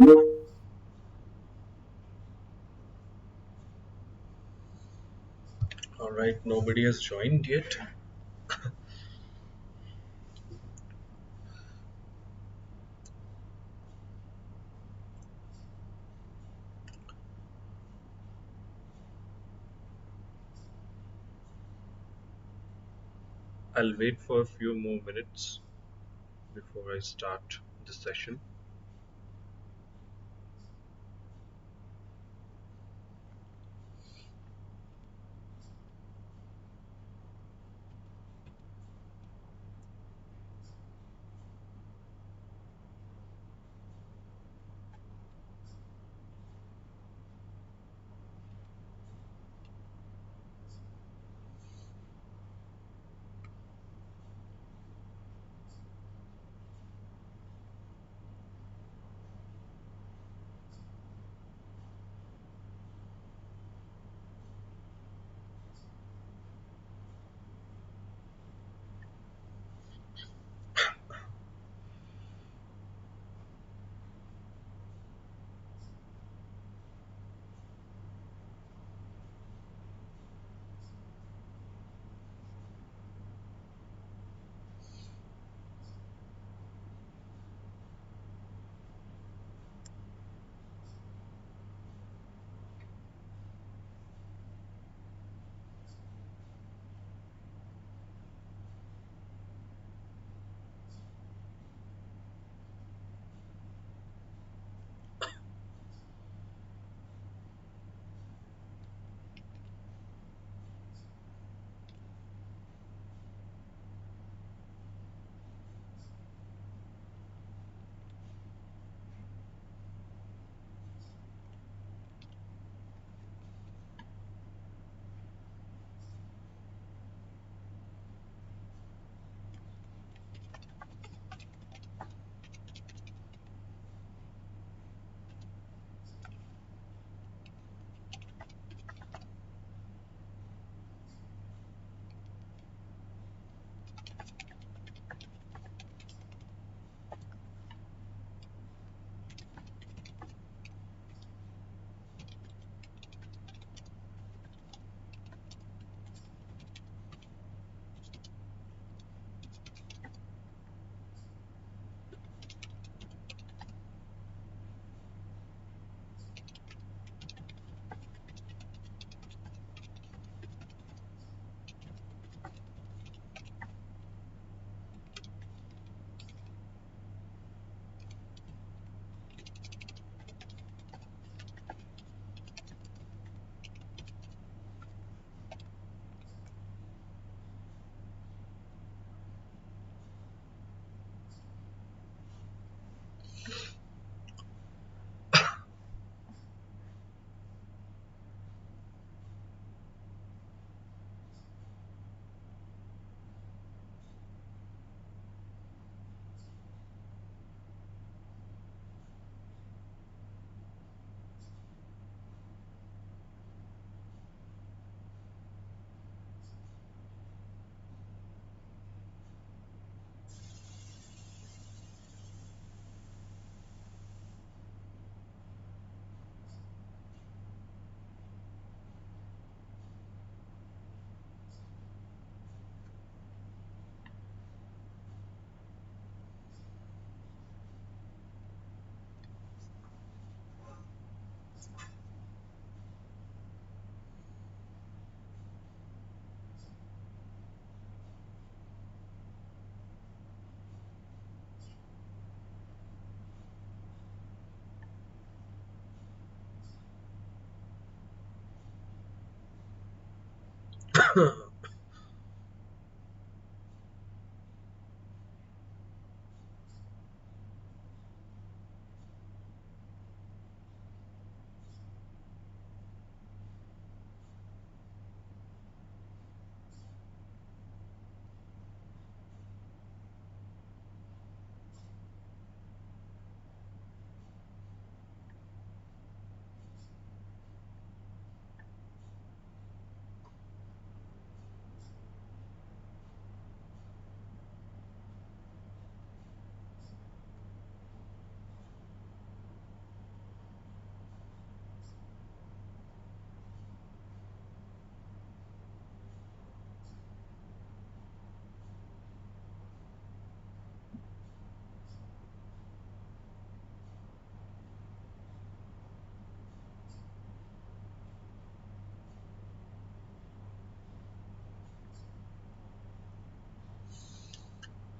All right, nobody has joined yet. I'll wait for a few more minutes before I start the session.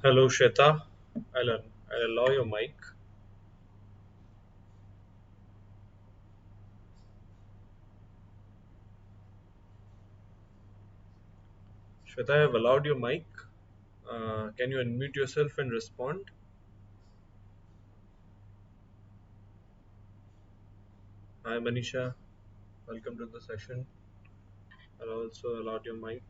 Hello, Shweta. I'll allow your mic. Shweta, I have allowed your mic. Can you unmute yourself and respond? Hi, Manisha. Welcome to the session. I'll also allowed your mic.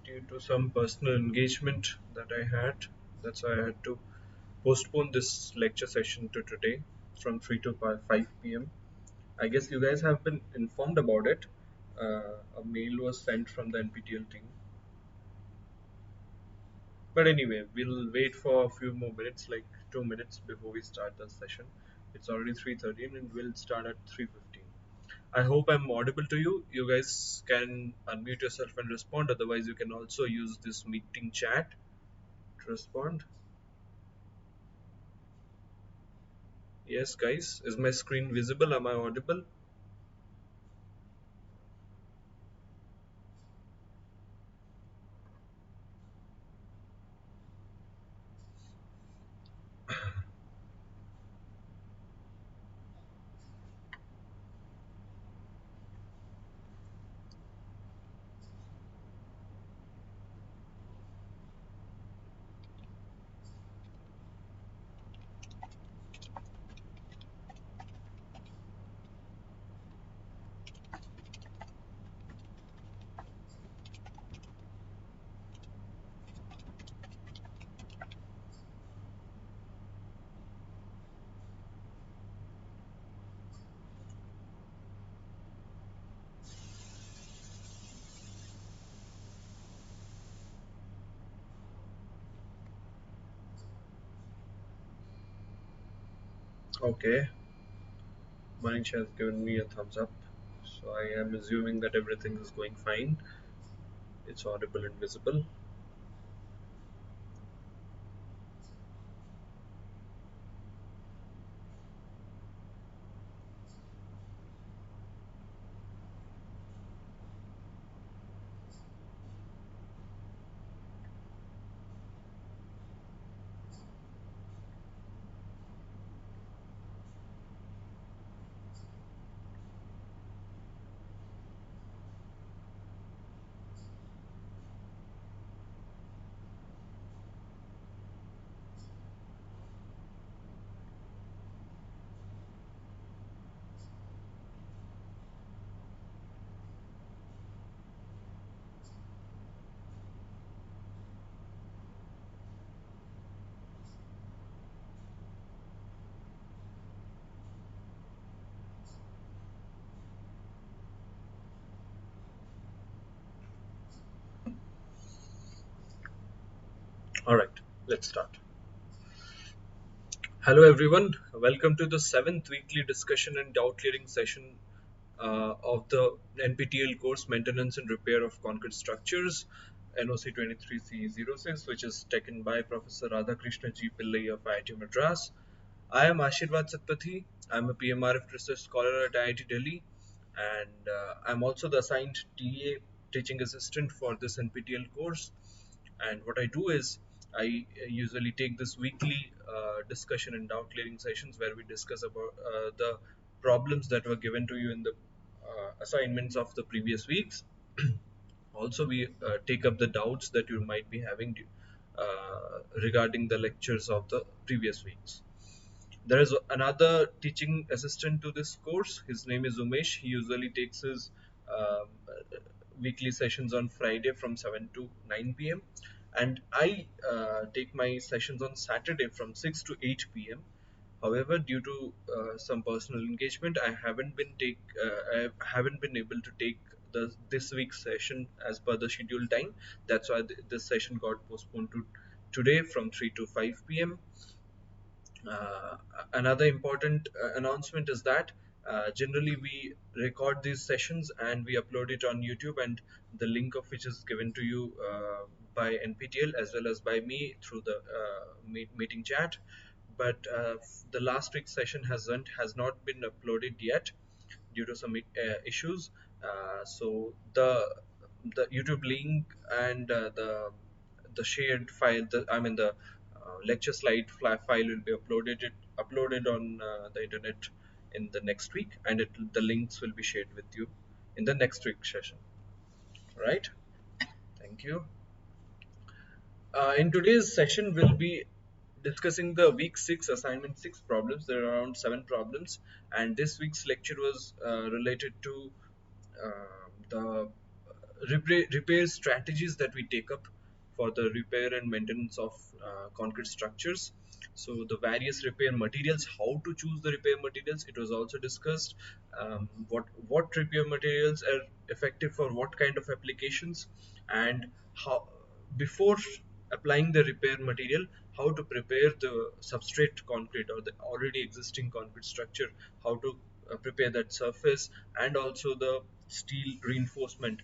Due to some personal engagement that I had, that's why I had to postpone this lecture session to today from 3 to 5 p.m. I guess you guys have been informed about it. A mail was sent from the NPTEL team. But anyway, we'll wait for a few more minutes, like 2 minutes before we start the session. It's already 3:13 and we'll start at 3:15. I hope I'm audible to you. You guys can unmute yourself and respond. Otherwise, you can also use this meeting chat to respond. Yes, guys. Is my screen visible? Am I audible? Okay. Manish has given me a thumbs up. So I am assuming that everything is going fine. It's audible and visible. All right, let's start. Hello, everyone. Welcome to the seventh weekly discussion and doubt clearing session of the NPTEL course Maintenance and Repair of Concrete Structures, NOC23-CE06, which is taken by Professor Radhakrishna G. Pillai of IIT Madras. I am Ashirvad Satpathy. I'm a PMRF research scholar at IIT Delhi, and I'm also the assigned TA teaching assistant for this NPTEL course. And what I do is I usually take this weekly discussion and doubt clearing sessions where we discuss about the problems that were given to you in the assignments of the previous weeks. Also, we take up the doubts that you might be having regarding the lectures of the previous weeks. There is another teaching assistant to this course. His name is Umesh. He usually takes his um, weekly sessions on Friday from 7 to 9 p.m. And I take my sessions on Saturday from 6 to 8 p.m. However, due to some personal engagement, I haven't been able to take this week's session as per the scheduled time. That's why this session got postponed to today from 3 to 5 p.m. Uh, Another important announcement is that Generally, we record these sessions and we upload it on YouTube, and the link of which is given to you by NPTEL as well as by me through the meeting chat. But the last week's session has not been uploaded yet due to some issues. So the YouTube link and the shared file, I mean the lecture slide file will be uploaded on the internet in the next week, and the links will be shared with you in the next week's session. Right? Thank you. In today's session, we'll be discussing the week 6 assignment 6 problems. There are around 7 problems, and this week's lecture was related to the repair strategies that we take up for the repair and maintenance of concrete structures. So the various repair materials, how to choose the repair materials, it was also discussed. What repair materials are effective for what kind of applications, and how before applying the repair material, how to prepare the substrate concrete or the already existing concrete structure, how to prepare that surface, and also the steel reinforcement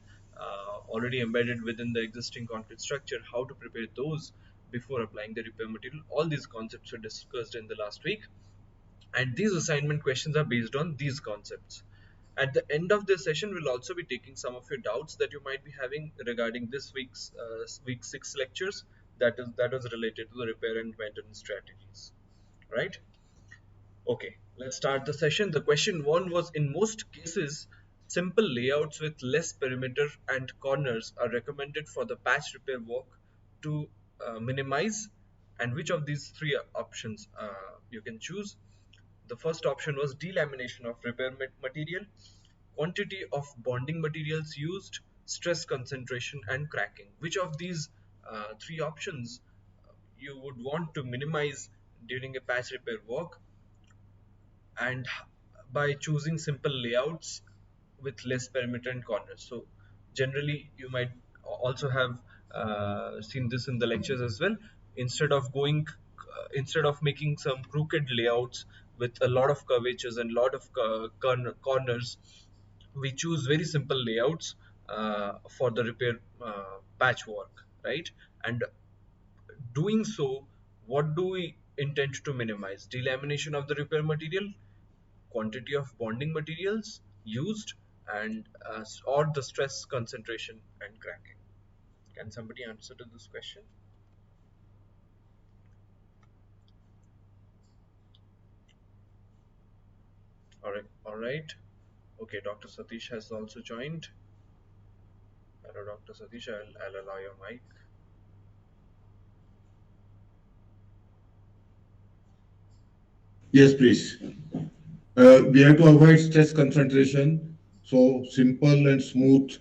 already embedded within the existing concrete structure, how to prepare those before applying the repair material. All these concepts were discussed in the last week, and these assignment questions are based on these concepts. At the end of this session, we'll also be taking some of your doubts that you might be having regarding this week's week 6 lectures, that was related to the repair and maintenance strategies. Right? Okay, let's start the session. The question one was, in most cases, simple layouts with less perimeter and corners are recommended for the patch repair work to minimize, and which of these three options you can choose. The first option was delamination of repair material, quantity of bonding materials used, stress concentration, and cracking. Which of these three options you would want to minimize during a patch repair work, and by choosing simple layouts with less perimeter and corners. So generally you might also have seen this in the lectures as well. Instead of making some crooked layouts with a lot of curvatures and lot of corners, we choose very simple layouts for the repair patchwork, right? And doing so, what do we intend to minimize? Delamination of the repair material, quantity of bonding materials used, and or the stress concentration and cracking. Can somebody answer to this question? All right. Okay, Dr. Satish has also joined. Hello, Dr. Satish. I'll allow your mic. Yes, please. We have to avoid stress concentration. So simple and smooth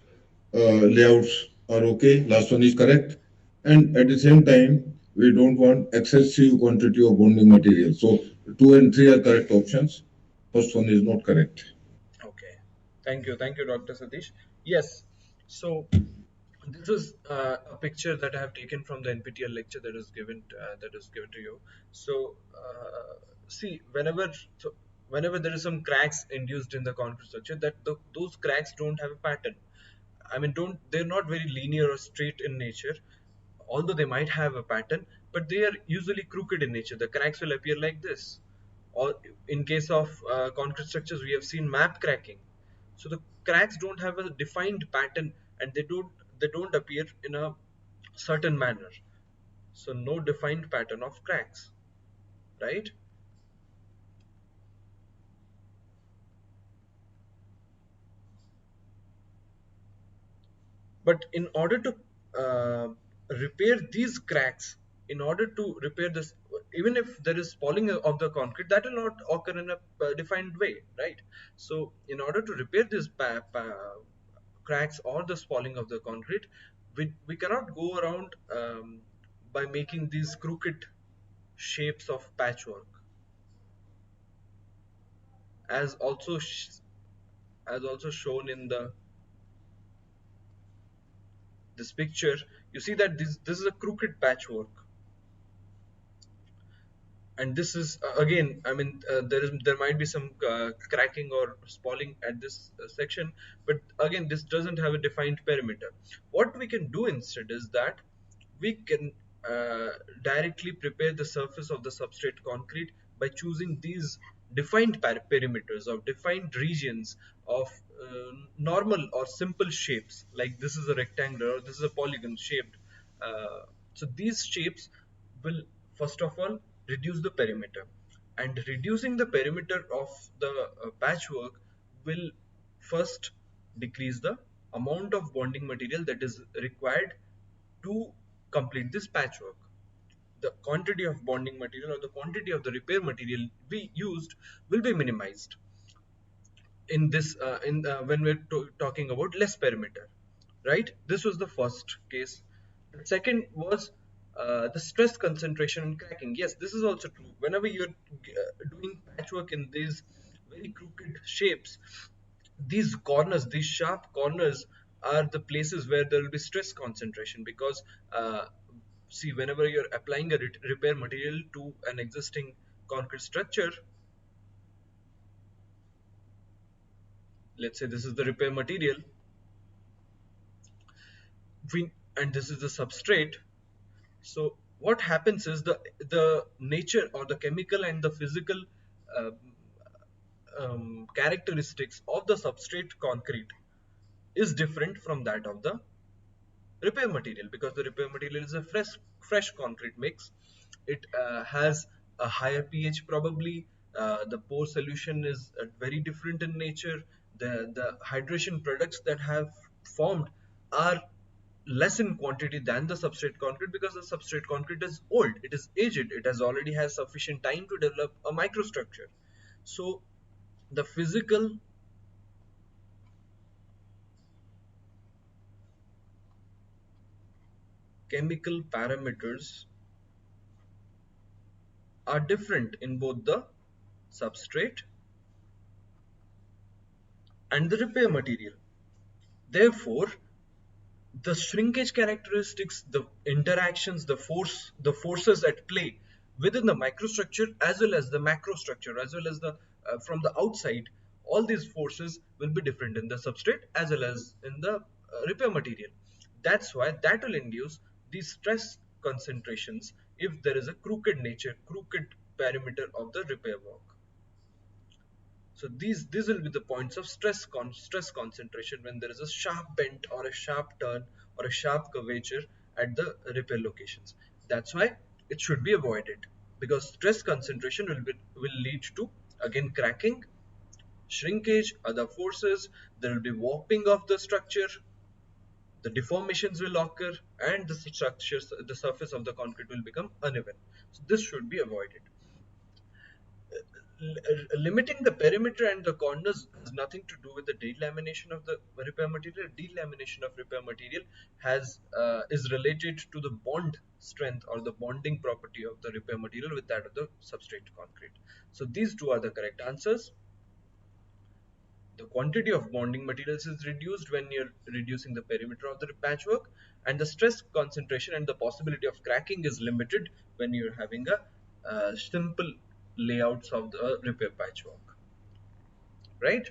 layouts are okay. Last one is correct. And at the same time, we don't want excessive quantity of bonding material. So 2 and 3 are correct options. First one is not correct. Okay. Thank you, Dr. Satish. Yes. So this is a picture that I have taken from the NPTEL lecture that is given to you. So see, whenever there is some cracks induced in the concrete structure, those cracks don't have a pattern. I mean, don't they're not very linear or straight in nature, although they might have a pattern, but they are usually crooked in nature. The cracks will appear like this. Or in case of concrete structures, we have seen map cracking. So the cracks don't have a defined pattern, and they don't appear in a certain manner. So no defined pattern of cracks, right? But in order to uh, repair these cracks, in order to repair this, even if there is spalling of the concrete, that will not occur in a defined way, right? So in order to repair these cracks or the spalling of the concrete, we cannot go around by making these crooked shapes of patchwork, as also as also shown in the this picture. You see that this is a crooked patchwork, And this is again, I mean, there might be some cracking or spalling at this section, but again, this doesn't have a defined perimeter. What we can do instead is that we can uh, directly prepare the surface of the substrate concrete by choosing these defined perimeters of defined regions of normal or simple shapes, like this is a rectangle or this is a polygon shaped. So these shapes will first of all reduce the perimeter, and reducing the perimeter of the patchwork will first decrease the amount of bonding material that is required to complete this patchwork. The quantity of bonding material or the quantity of the repair material we used will be minimized in this in when we're talking about less perimeter, right? This was the first case. The second was the stress concentration and cracking. Yes, this is also true. Whenever you're doing patchwork in these very crooked shapes, these corners, these sharp corners, are the places where there will be stress concentration, because see, whenever you're applying a repair material to an existing concrete structure, let's say this is the repair material, and this is the substrate. So what happens is the nature or the chemical and the physical uh, characteristics of the substrate concrete is different from that of the repair material, because the repair material is a fresh concrete mix. It has a higher pH probably. The pore solution is very different in nature. The hydration products that have formed are less in quantity than the substrate concrete, because the substrate concrete is old, it is aged, it has already has sufficient time to develop a microstructure. So the physical, chemical parameters are different in both the substrate and the repair material. Therefore, the shrinkage characteristics, the interactions, the forces at play within the microstructure as well as the macrostructure, as well as the from the outside, all these forces will be different in the substrate as well as in the repair material. That's why that will induce these stress concentrations if there is a crooked perimeter of the repair work. So these will be the points of stress concentration when there is a sharp bend or a sharp turn or a sharp curvature at the repair locations. That's why it should be avoided, because stress concentration will lead to again cracking, shrinkage, other forces. There will be warping of the structure. The deformations will occur, and the surface of the concrete will become uneven. So this should be avoided. Limiting the perimeter and the corners has nothing to do with the delamination of the repair material. Delamination of repair material has is related to the bond strength or the bonding property of the repair material with that of the substrate concrete. So these two are the correct answers. The quantity of bonding materials is reduced when you're reducing the perimeter of the patchwork, and the stress concentration and the possibility of cracking is limited when you're having a simple layouts of the repair patchwork, right?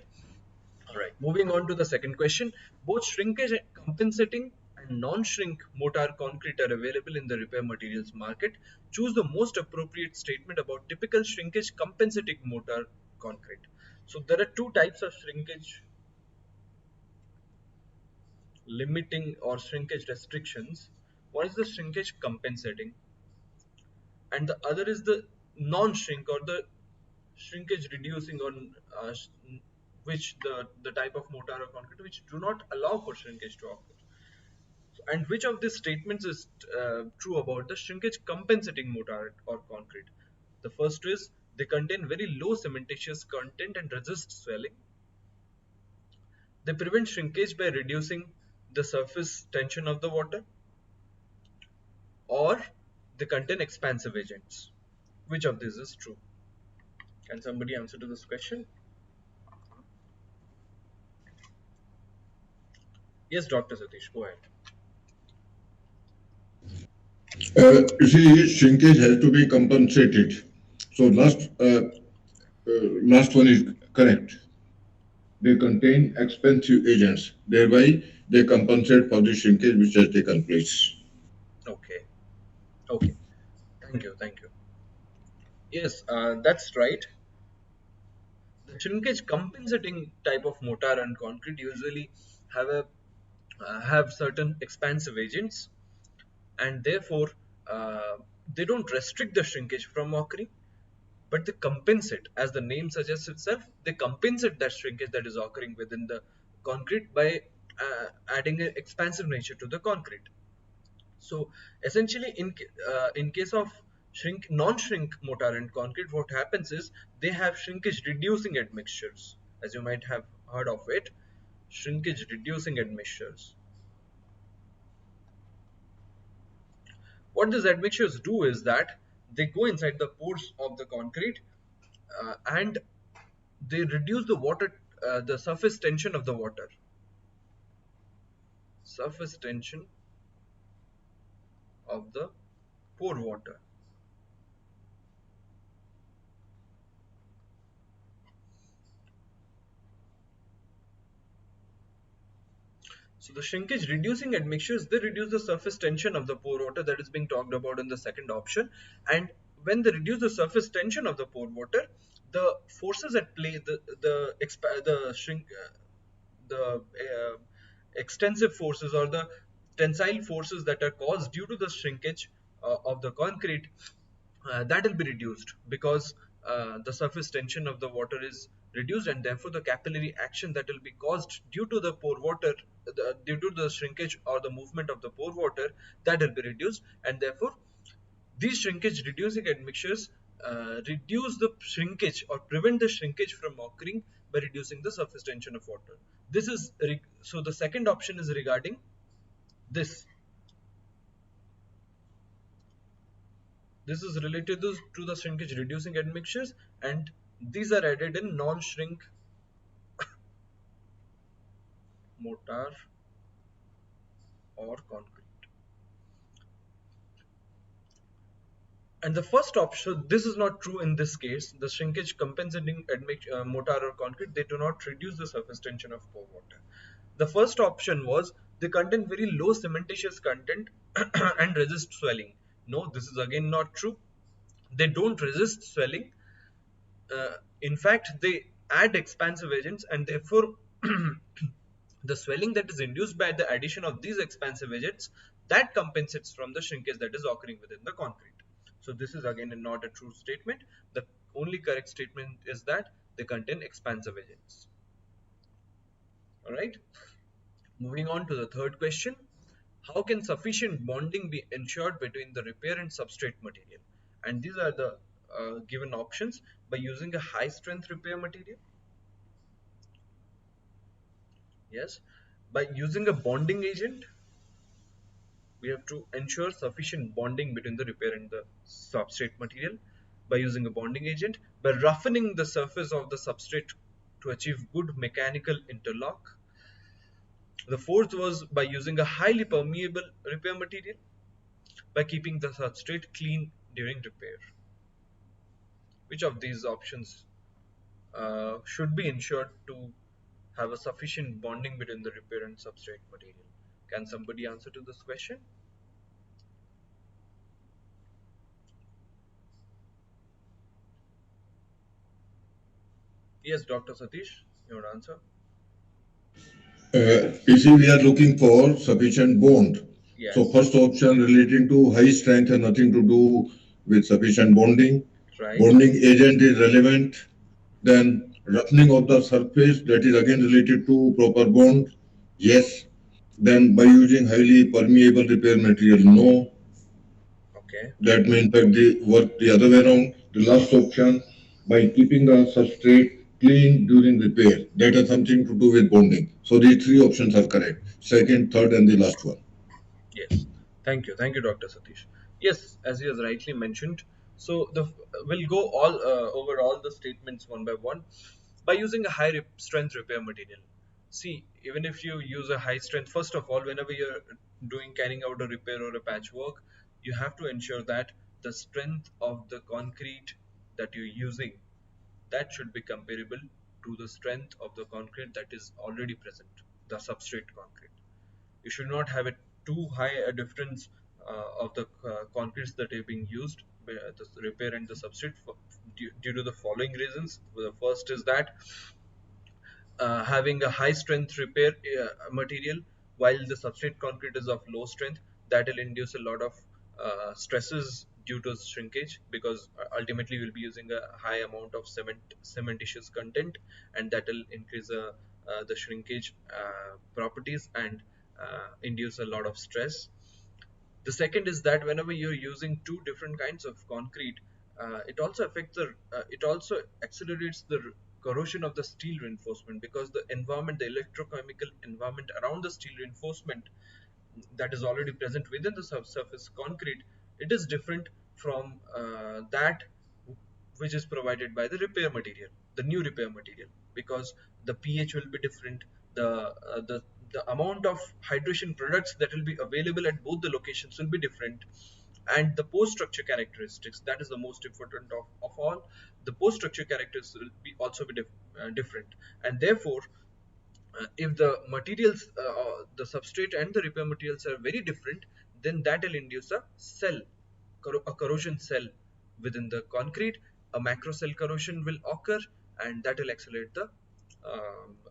All right, moving on to the second question. Both shrinkage compensating and non-shrink mortar concrete are available in the repair materials market. Choose the most appropriate statement about typical shrinkage compensating mortar concrete. So there are two types of shrinkage limiting or shrinkage restrictions. One is the shrinkage compensating, and the other is the non-shrink or the shrinkage reducing, on which the type of mortar or concrete which do not allow for shrinkage to occur. And which of these statements is true about the shrinkage compensating mortar or concrete? The first is they contain very low cementitious content and resist swelling. They prevent shrinkage by reducing the surface tension of the water, or they contain expansive agents. Which of these is true? Can somebody answer to this question? Yes, Dr. Satish, go ahead. You see, shrinkage has to be compensated. So last one is correct. They contain expensive agents. Thereby, they compensate for the shrinkage which has taken place. Okay. Okay. Thank you. Thank you. Yes, that's right. The shrinkage compensating type of mortar and concrete usually have a have certain expansive agents, and therefore uh, they don't restrict the shrinkage from occurring, but they compensate. As the name suggests itself, they compensate that shrinkage that is occurring within the concrete by adding an expansive nature to the concrete. So essentially, in case of non-shrink mortar and concrete, what happens is they have shrinkage reducing admixtures, as you might have heard of it. Shrinkage reducing admixtures. What these admixtures do is that they go inside the pores of the concrete, and they reduce the water, the surface tension of the water. Surface tension of the pore water. So the shrinkage reducing admixtures, they reduce the surface tension of the pore water that is being talked about in the second option. And when they reduce the surface tension of the pore water, the forces at play, the shrink, the extensive forces or the tensile forces that are caused due to the shrinkage of the concrete, that will be reduced because the surface tension of the water is reduced, and therefore the capillary action that will be caused due to the pore water, due to the shrinkage or the movement of the pore water, that will be reduced, and therefore these shrinkage reducing admixtures reduce the shrinkage or prevent the shrinkage from occurring by reducing the surface tension of water. This is so the second option is regarding this. This is related to the shrinkage reducing admixtures, and these are added in non-shrink mortar or concrete. And the first option, this is not true in this case. The shrinkage compensating mortar or concrete, they do not reduce the surface tension of pore water. The first option was they contain very low cementitious content and resist swelling. No, this is again not true. They don't resist swelling. In fact, they add expansive agents, and therefore the swelling that is induced by the addition of these expansive agents, that compensates from the shrinkage that is occurring within the concrete. So this is again not a true statement. The only correct statement is that they contain expansive agents. All right. Moving on to the third question. How can sufficient bonding be ensured between the repair and substrate material? And these are the given options: by using a high strength repair material, yes, by using a bonding agent. We have to ensure sufficient bonding between the repair and the substrate material by using a bonding agent, by roughening the surface of the substrate to achieve good mechanical interlock. The fourth was by using a highly permeable repair material, by keeping the substrate clean during repair. Which of these options should be ensured to have a sufficient bonding between the repair and substrate material? Can somebody answer to this question? Yes, Dr. Satish, your answer. You see, we are looking for sufficient bond. So Yes, first option relating to high strength has nothing to do with sufficient bonding. right. Bonding agent is relevant. Then roughening of the surface, that is again related to proper bond. Yes. Then by using highly permeable repair material, no. Okay. That may in fact they work the other way around. The last option, by keeping the substrate clean during repair, that has something to do with bonding. So these three options are correct. Second, third, and the last one. Yes. Thank you. Thank you, Dr. Satish. Yes, as you has rightly mentioned. So we'll go all over all the statements one by one. By using a high strength repair material. See, even if you use a high strength, first of all, whenever you're carrying out a repair or a patchwork, you have to ensure that the strength of the concrete that you're using, that should be comparable to the strength of the concrete that is already present, the substrate concrete. You should not have it too high a difference of the concretes that are being used, the repair and the substrate, due to the following reasons. The first is that having a high strength repair material while the substrate concrete is of low strength, that will induce a lot of stresses due to shrinkage, because ultimately we'll be using a high amount of cementitious content, and that will increase the shrinkage properties and induce a lot of stress. The second is that whenever you're using two different kinds of concrete, it also accelerates the corrosion of the steel reinforcement, because the environment, the electrochemical environment around the steel reinforcement that is already present within the subsurface concrete, it is different from that which is provided by the repair material, the new repair material, because the pH will be different, the the amount of hydration products that will be available at both the locations will be different, and the post structure characteristics, that is the most important of all. The post structure characteristics will be also be different, and therefore if the materials, the substrate and the repair materials are very different, then that will induce a a corrosion cell within the concrete. A macro cell corrosion will occur, and that will accelerate the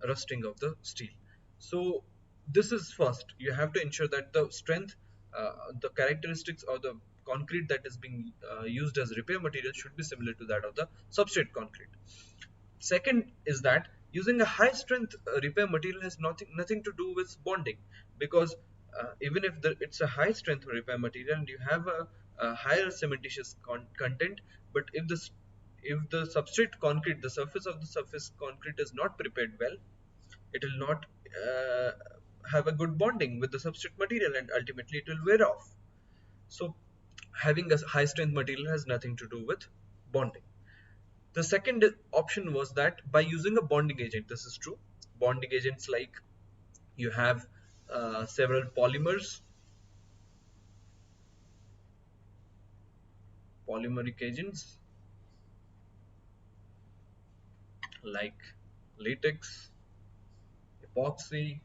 rusting of the steel. So this is first, you have to ensure that the strength, the characteristics of the concrete that is being used as repair material should be similar to that of the substrate concrete. Second is that using a high strength repair material has nothing to do with bonding, because even if it's a high strength repair material and you have a higher cementitious content, but if the substrate concrete, the surface of the surface concrete is not prepared well, it will not have a good bonding with the substrate material, and ultimately it will wear off. So having a high strength material has nothing to do with bonding. The second option was that by using a bonding agent, this is true. Bonding agents, like you have several polymeric agents like latex, epoxy,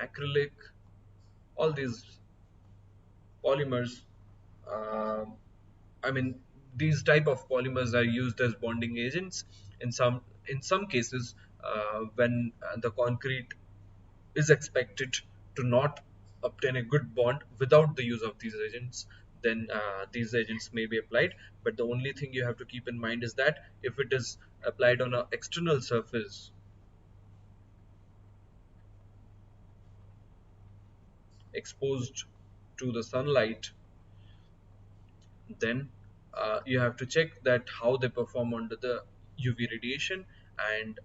acrylic, all these polymers. Uh, I mean, these type of polymers are used as bonding agents in some cases when the concrete is expected to not obtain a good bond without the use of these agents, then these agents may be applied. But the only thing you have to keep in mind is that if it is applied on an external surface exposed to the sunlight, then you have to check that how they perform under the UV radiation, and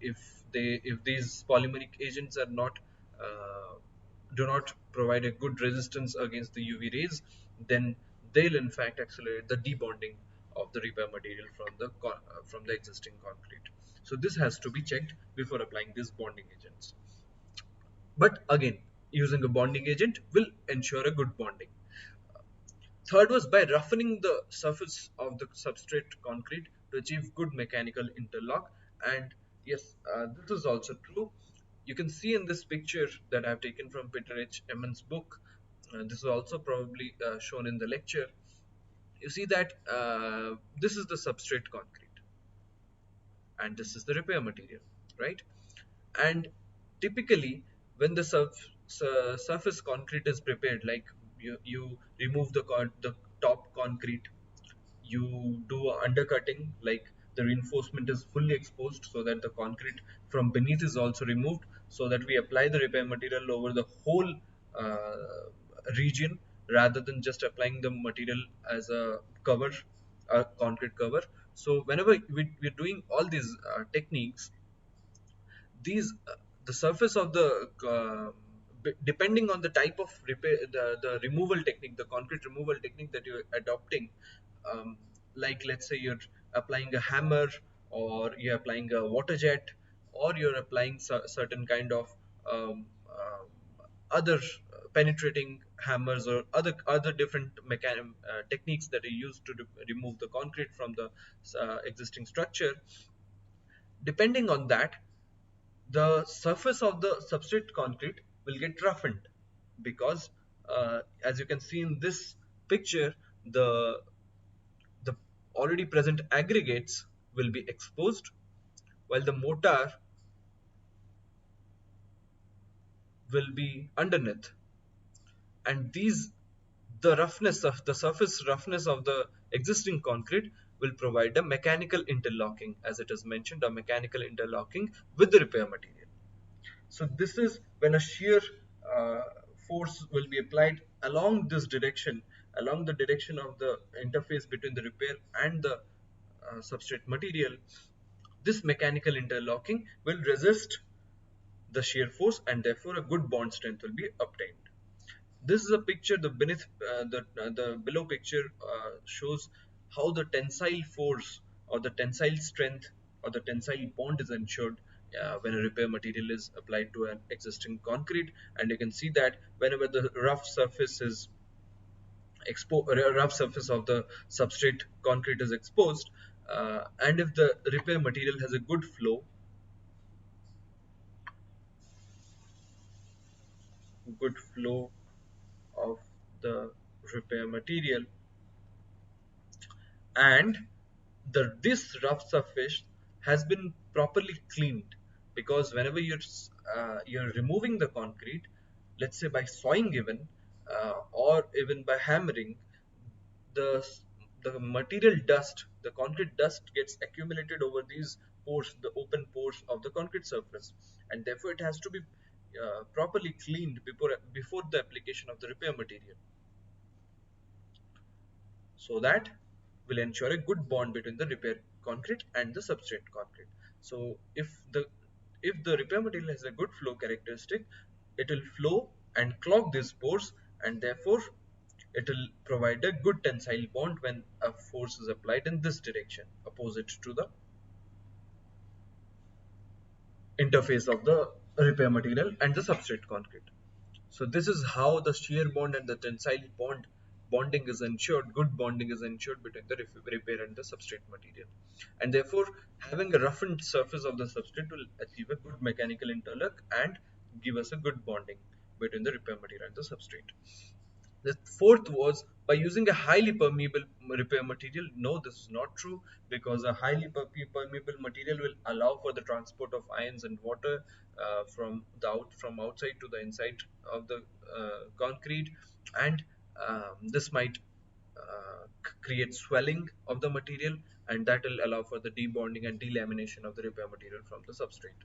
if these polymeric agents are not uh, do not provide a good resistance against the UV rays, then they'll in fact accelerate the debonding of the repair material from the existing concrete. So this has to be checked before applying these bonding agents. But again, using a bonding agent will ensure a good bonding. Third was by roughening the surface of the substrate concrete to achieve good mechanical interlock. And yes, this is also true. You can see in this picture that I have taken from Peter H. Emmons' book. This is also probably shown in the lecture. You see that this is the substrate concrete, and this is the repair material, right? And typically, when the surface concrete is prepared, like you remove the top concrete, you do undercutting, like the reinforcement is fully exposed so that the concrete from beneath is also removed, so that we apply the repair material over the whole uh, region, rather than just applying the material as a cover, a concrete cover. So whenever we're doing all these techniques, these the surface of the depending on the type of repair, the removal technique, the concrete removal technique that you're adopting, um, like let's say you're applying a hammer, or you're applying a water jet, or you're applying certain kind of other penetrating hammers or other different techniques that are used to remove the concrete from the existing structure. Depending on that, the surface of the substrate concrete will get roughened, because as you can see in this picture, the already present aggregates will be exposed, while the mortar will be underneath. And these the roughness of the surface roughness of the existing concrete will provide a mechanical interlocking, as it is mentioned, a mechanical interlocking with the repair material. So this is when a shear uh, force will be applied along this direction, along the direction of the interface between the repair and the substrate material. This mechanical interlocking will resist the shear force, and therefore a good bond strength will be obtained. This is a picture. The beneath the below picture shows how the tensile force or the tensile strength or the tensile bond is ensured when a repair material is applied to an existing concrete. And you can see that whenever the rough surface of the substrate concrete is exposed, and if the repair material has a good flow of the repair material, and this rough surface has been properly cleaned, because whenever you're removing the concrete, let's say by sawing even, or even by hammering, the the material dust, the concrete dust gets accumulated over these pores, the open pores of the concrete surface, and therefore it has to be properly cleaned before the application of the repair material, so that will ensure a good bond between the repair concrete and the substrate concrete. So if the repair material has a good flow characteristic, it will flow and clog these pores, and therefore it will provide a good tensile bond when a force is applied in this direction, opposite to the interface of the repair material and the substrate concrete. So this is how the shear bond and the tensile bonding is ensured. Good bonding is ensured between the repair and the substrate material, and therefore having a roughened surface of the substrate will achieve a good mechanical interlock and give us a good bonding between the repair material and the substrate. The fourth was by using a highly permeable repair material. No, this is not true, because a highly permeable material will allow for the transport of ions and water from outside to the inside of the concrete, and this might create swelling of the material, and that will allow for the debonding and delamination of the repair material from the substrate.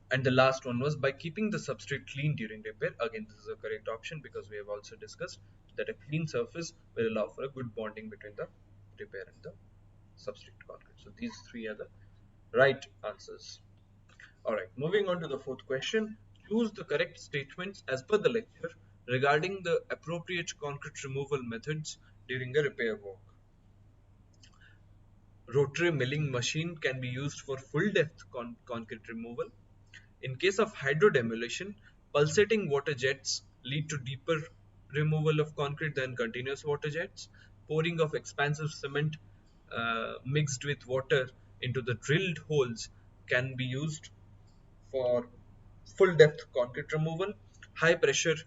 And the last one was by keeping the substrate clean during repair. Again, this is a correct option, because we have also discussed that a clean surface will allow for a good bonding between the repair and the substrate concrete. So these three are the right answers. Alright, moving on to the fourth question. Choose the correct statements as per the lecture regarding the appropriate concrete removal methods during a repair work. Rotary milling machine can be used for full depth concrete removal. In case of hydrodemolition, pulsating water jets lead to deeper removal of concrete than continuous water jets. Pouring of expansive cement mixed with water into the drilled holes can be used for full depth concrete removal. High pressure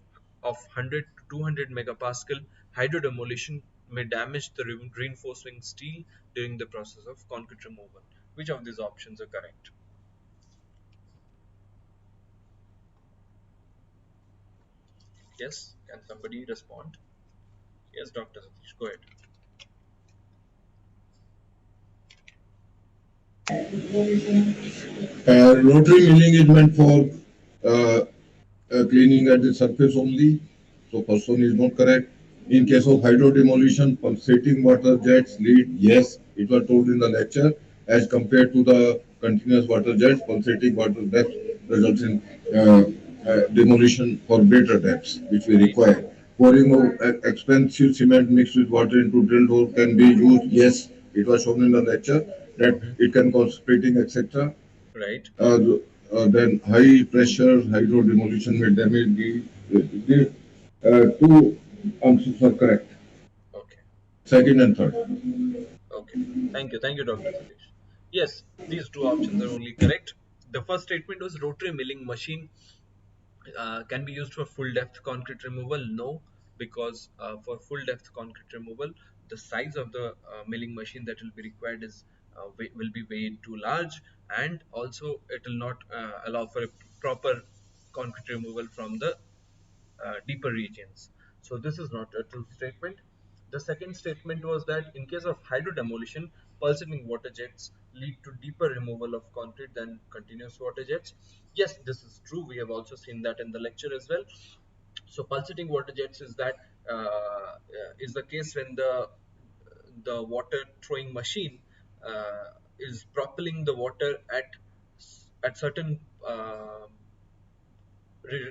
of 100 to 200 megapascal hydrodemolition may damage the reinforcing steel during the process of concrete removal. Which of these options are correct? Yes, can somebody respond? Yes, Dr. Satish, go ahead. Rotary milling is meant for uh, cleaning at the surface only. So first one is not correct. In case of hydro demolition, pulsating water jets lead, yes, it was told in the lecture, as compared to the continuous water jets, pulsating water depth results in demolition for greater depths, which we require. Pouring of expensive cement mixed with water into drilled hole can be used, yes, it was shown in the lecture that it can cause splitting, etc. Right. Then high pressure hydro demolition may damage the Two answers are correct. Okay. Second and third. Okay. Thank you, Dr. Satish. Yes, these two options are only correct. The first statement was rotary milling machine can be used for full depth concrete removal. No, because for full depth concrete removal, the size of the milling machine that will be required is will be way too large, and also it will not allow for a proper concrete removal from the deeper regions. So this is not a true statement. The second statement was that in case of hydro demolition, pulsating water jets lead to deeper removal of concrete than continuous water jets. Yes, this is true. We have also seen that in the lecture as well. So pulsating water jets is that is the case when the water throwing machine is propelling the water at certain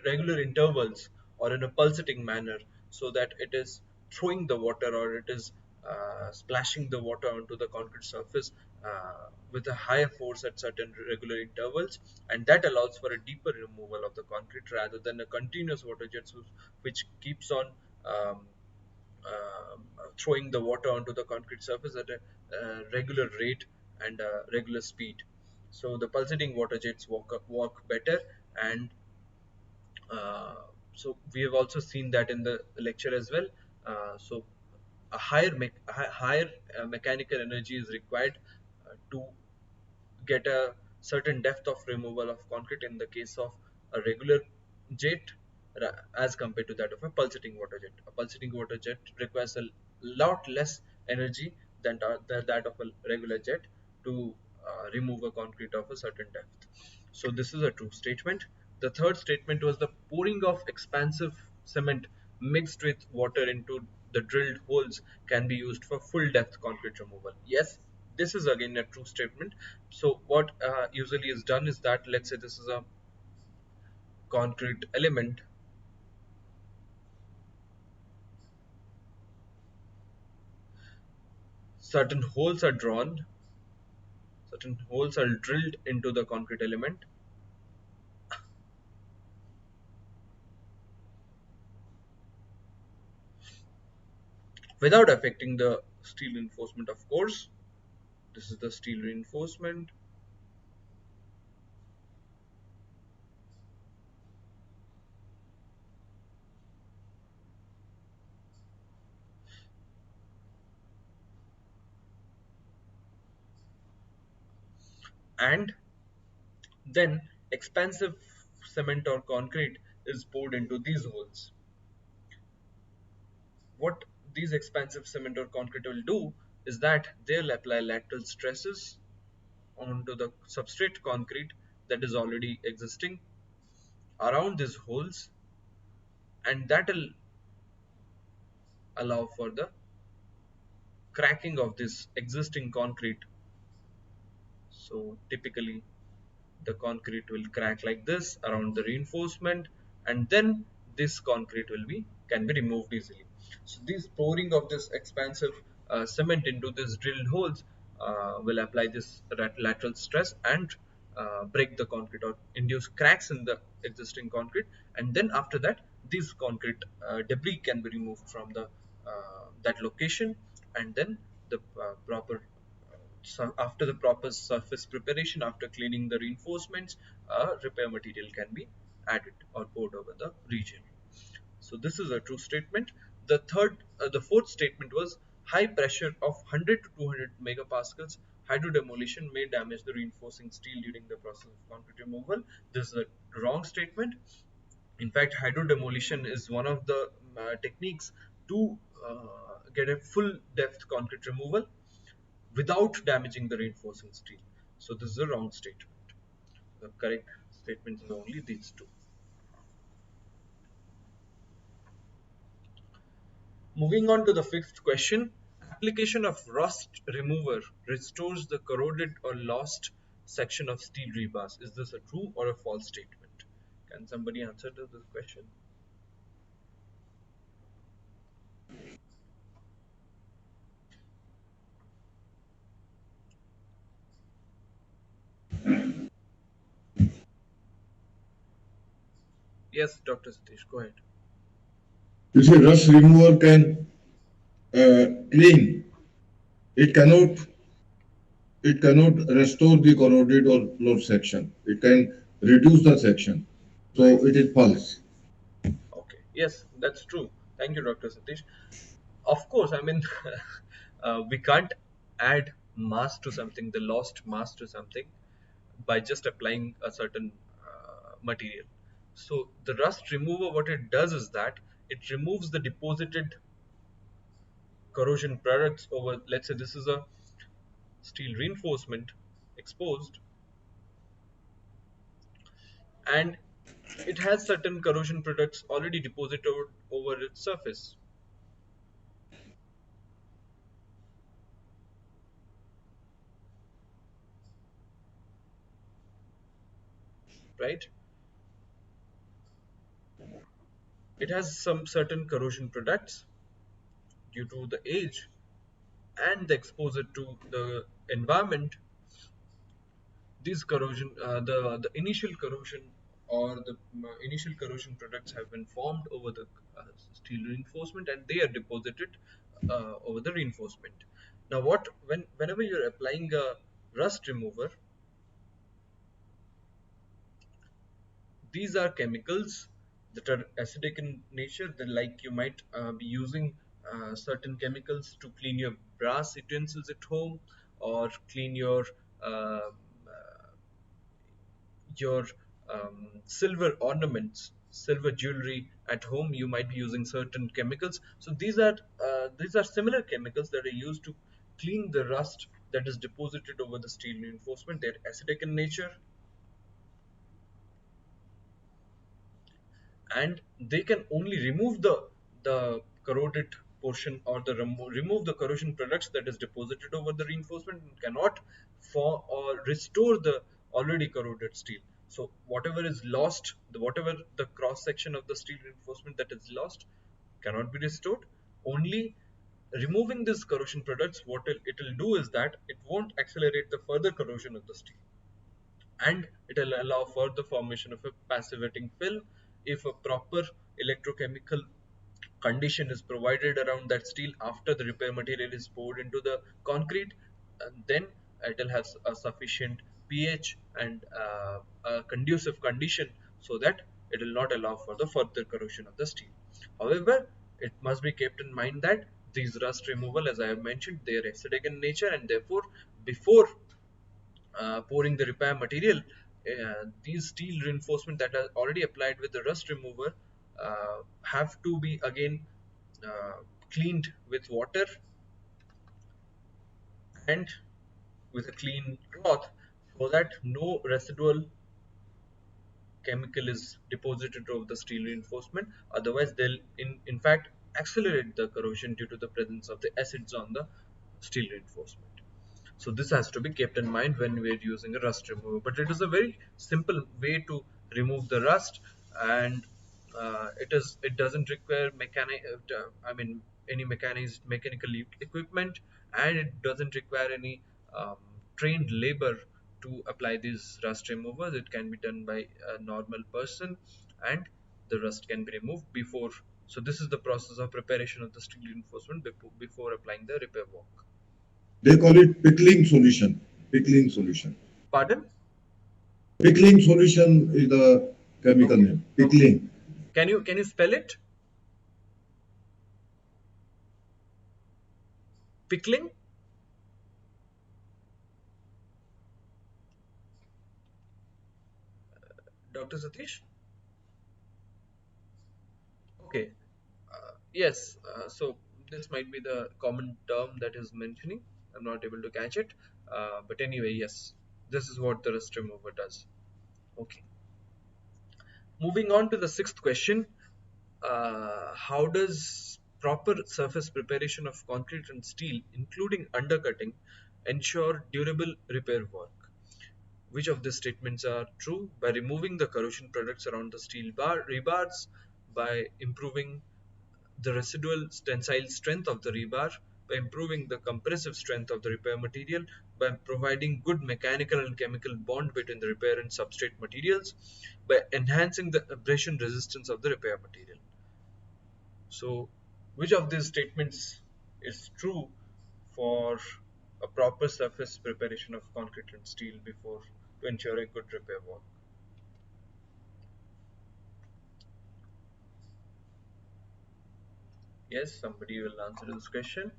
regular intervals or in a pulsating manner, so that it is throwing the water or it is splashing the water onto the concrete surface with a higher force at certain regular intervals, and that allows for a deeper removal of the concrete rather than a continuous water jet which keeps on um, throwing the water onto the concrete surface at a regular rate and regular speed. So the pulsating water jets walk better, and uh, so we have also seen that in the lecture as well. So a higher mechanical energy is required to get a certain depth of removal of concrete in the case of a regular jet as compared to that of a pulsating water jet. A pulsating water jet requires a lot less energy than that of a regular jet to remove a concrete of a certain depth. So this is a true statement. The third statement was the pouring of expansive cement mixed with water into the drilled holes can be used for full depth concrete removal. Yes, this is again a true statement. So what usually is done is that, let's say this is a concrete element, certain holes are drawn, certain holes are drilled into the concrete element without affecting the steel reinforcement, of course. This is the steel reinforcement, and then expansive cement or concrete is poured into these holes. What these expansive cement or concrete will do is that they'll apply lateral stresses onto the substrate concrete that is already existing around these holes, and that will allow for the cracking of this existing concrete. So typically the concrete will crack like this around the reinforcement, and then this concrete will be can be removed easily. So this pouring of this expansive cement into these drilled holes will apply this lateral stress and break the concrete or induce cracks in the existing concrete, and then after that this concrete debris can be removed from the that location, and then the proper so after the proper surface preparation, after cleaning the reinforcements, repair material can be added or poured over the region. So this is a true statement. The fourth statement was high pressure of 100 to 200 megapascals hydro demolition may damage the reinforcing steel during the process of concrete removal. This is a wrong statement. In fact, hydro demolition is one of the techniques to get a full depth concrete removal without damaging the reinforcing steel. So this is a wrong statement. The correct statements are only these two. Moving on to the fifth question. Application of rust remover restores the corroded or lost section of steel rebars. Is this a true or a false statement? Can somebody answer to this question? Yes, Dr. Satish, go ahead. You see, rust remover can clean. It cannot it cannot restore the corroded or lost section. It can reduce the section. Right. So it is false. Okay. Yes, that's true. Thank you, Dr. Satish. Of course, I mean, we can't add mass to something, the lost mass to something, by just applying a certain material. So the rust remover, what it does is that it removes the deposited corrosion products over, let's say this is a steel reinforcement exposed, and it has certain corrosion products already deposited over its surface, right? It has some certain corrosion products due to the age and the exposure to the environment. These corrosion, the initial corrosion or the initial corrosion products have been formed over the steel reinforcement, and they are deposited over the reinforcement. Now, whenever you're applying a rust remover, these are chemicals that are acidic in nature. Then, like you might be using certain chemicals to clean your brass utensils at home, or clean your silver ornaments, silver jewelry at home. You might be using certain chemicals. So these are similar chemicals that are used to clean the rust that is deposited over the steel reinforcement. They're acidic in nature, and they can only remove the corroded portion, or remove the corrosion products that is deposited over the reinforcement, and cannot for or restore the already corroded steel. So whatever is lost, whatever the cross section of the steel reinforcement that is lost, cannot be restored. Only removing these corrosion products, what it'll do is that it won't accelerate the further corrosion of the steel, and it will allow for the formation of a passivating film if a proper electrochemical condition is provided around that steel after the repair material is poured into the concrete. And then it will have a sufficient pH and a conducive condition, so that it will not allow for the further corrosion of the steel. However, it must be kept in mind that these rust removal, as I have mentioned, they are acidic in nature, and therefore before pouring the repair material, these steel reinforcement that are already applied with the rust remover have to be again uh, cleaned with water and with a clean cloth, so that no residual chemical is deposited over the steel reinforcement. Otherwise, they'll in fact accelerate the corrosion due to the presence of the acids on the steel reinforcement. So this has to be kept in mind when we're using a rust remover. But it is a very simple way to remove the rust, and it doesn't require I mean any mechanical equipment, and it doesn't require any um, trained labor to apply these rust removers. It can be done by a normal person, and the rust can be removed before. So this is the process of preparation of the steel reinforcement before applying the repair work. They call it pickling solution. Pickling solution. Pardon? Pickling solution is the chemical Okay. name. Okay. Pickling. Can you spell it? Pickling? Dr. Satish? Okay. Yes. So this might be the common term that is mentioning. I'm not able to catch it. But anyway, yes. This is what the rust remover does. Okay. Moving on to the sixth question. How does proper surface preparation of concrete and steel, including undercutting, ensure durable repair work? Which of these statements are true? By removing the corrosion products around the steel rebars, by improving the residual tensile strength of the rebar, by improving the compressive strength of the repair material, by providing good mechanical and chemical bond between the repair and substrate materials, by enhancing the abrasion resistance of the repair material. So which of these statements is true for a proper surface preparation of concrete and steel before to ensure a good repair work? Yes, somebody will answer this question.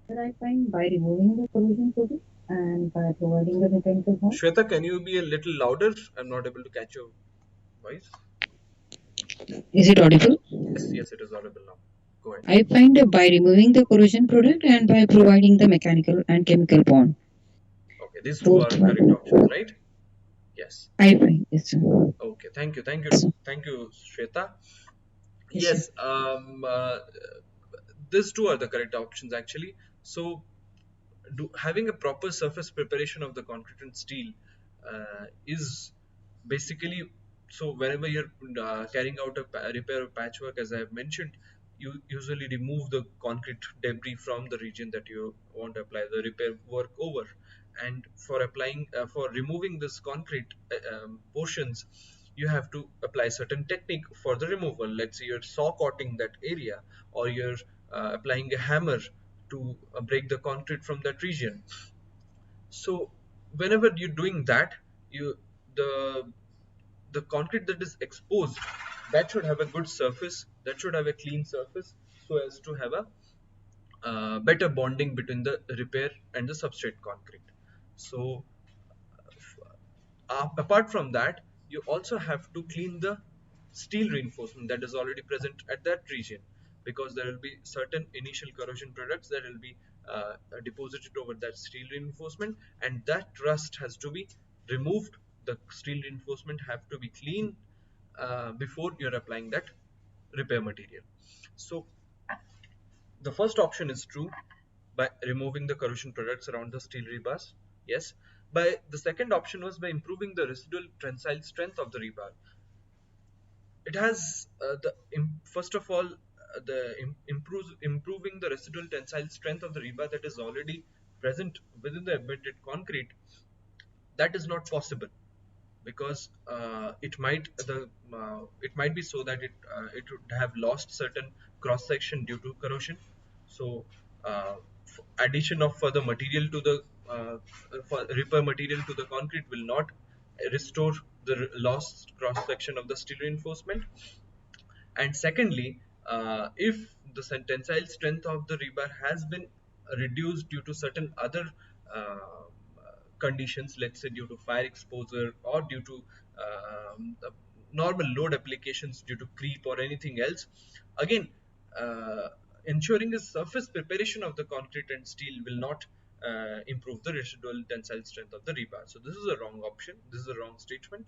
That I find by removing the corrosion product and by providing the mechanical bond. Shweta, can you be a little louder? I'm not able to catch your voice. Is it audible? Yes, yes, it is audible now. Go ahead. I find by removing the corrosion product and by providing the mechanical and chemical bond. Okay, these two are Fourth correct options, one, right? Yes. I find yes, sir. Okay, thank you, Shweta. Yes, sir. Yes, these two are the correct options actually. So having a proper surface preparation of the concrete and steel is basically, so whenever you're carrying out a repair or patchwork, as I have mentioned, you usually remove the concrete debris from the region that you want to apply the repair work over. And for applying for removing this concrete portions, you have to apply certain technique for the removal. Let's say you're saw cutting that area, or you're applying a hammer to break the concrete from that region. So whenever you're doing that, you the the concrete that is exposed, that should have a good surface, that should have a clean surface, so as to have a better bonding between the repair and the substrate concrete. So apart from that, you also have to clean the steel reinforcement that is already present at that region, because there will be certain initial corrosion products that will be deposited over that steel reinforcement, and that rust has to be removed. The steel reinforcement have to be clean before you're applying that repair material. So the first option is true, by removing the corrosion products around the steel rebars. Yes. By the second option was by improving the residual tensile strength of the rebar. It has first of all improving the residual tensile strength of the rebar that is already present within the embedded concrete. That is not possible, because it might be so that it would have lost certain cross section due to corrosion. So addition of further material to the for repair material to the concrete will not restore the lost cross section of the steel reinforcement. And secondly, if the tensile strength of the rebar has been reduced due to certain other uh, conditions, let's say due to fire exposure, or due to normal load applications due to creep or anything else, again, uh, ensuring a surface preparation of the concrete and steel will not improve the residual tensile strength of the rebar. So this is a wrong option, this is a wrong statement.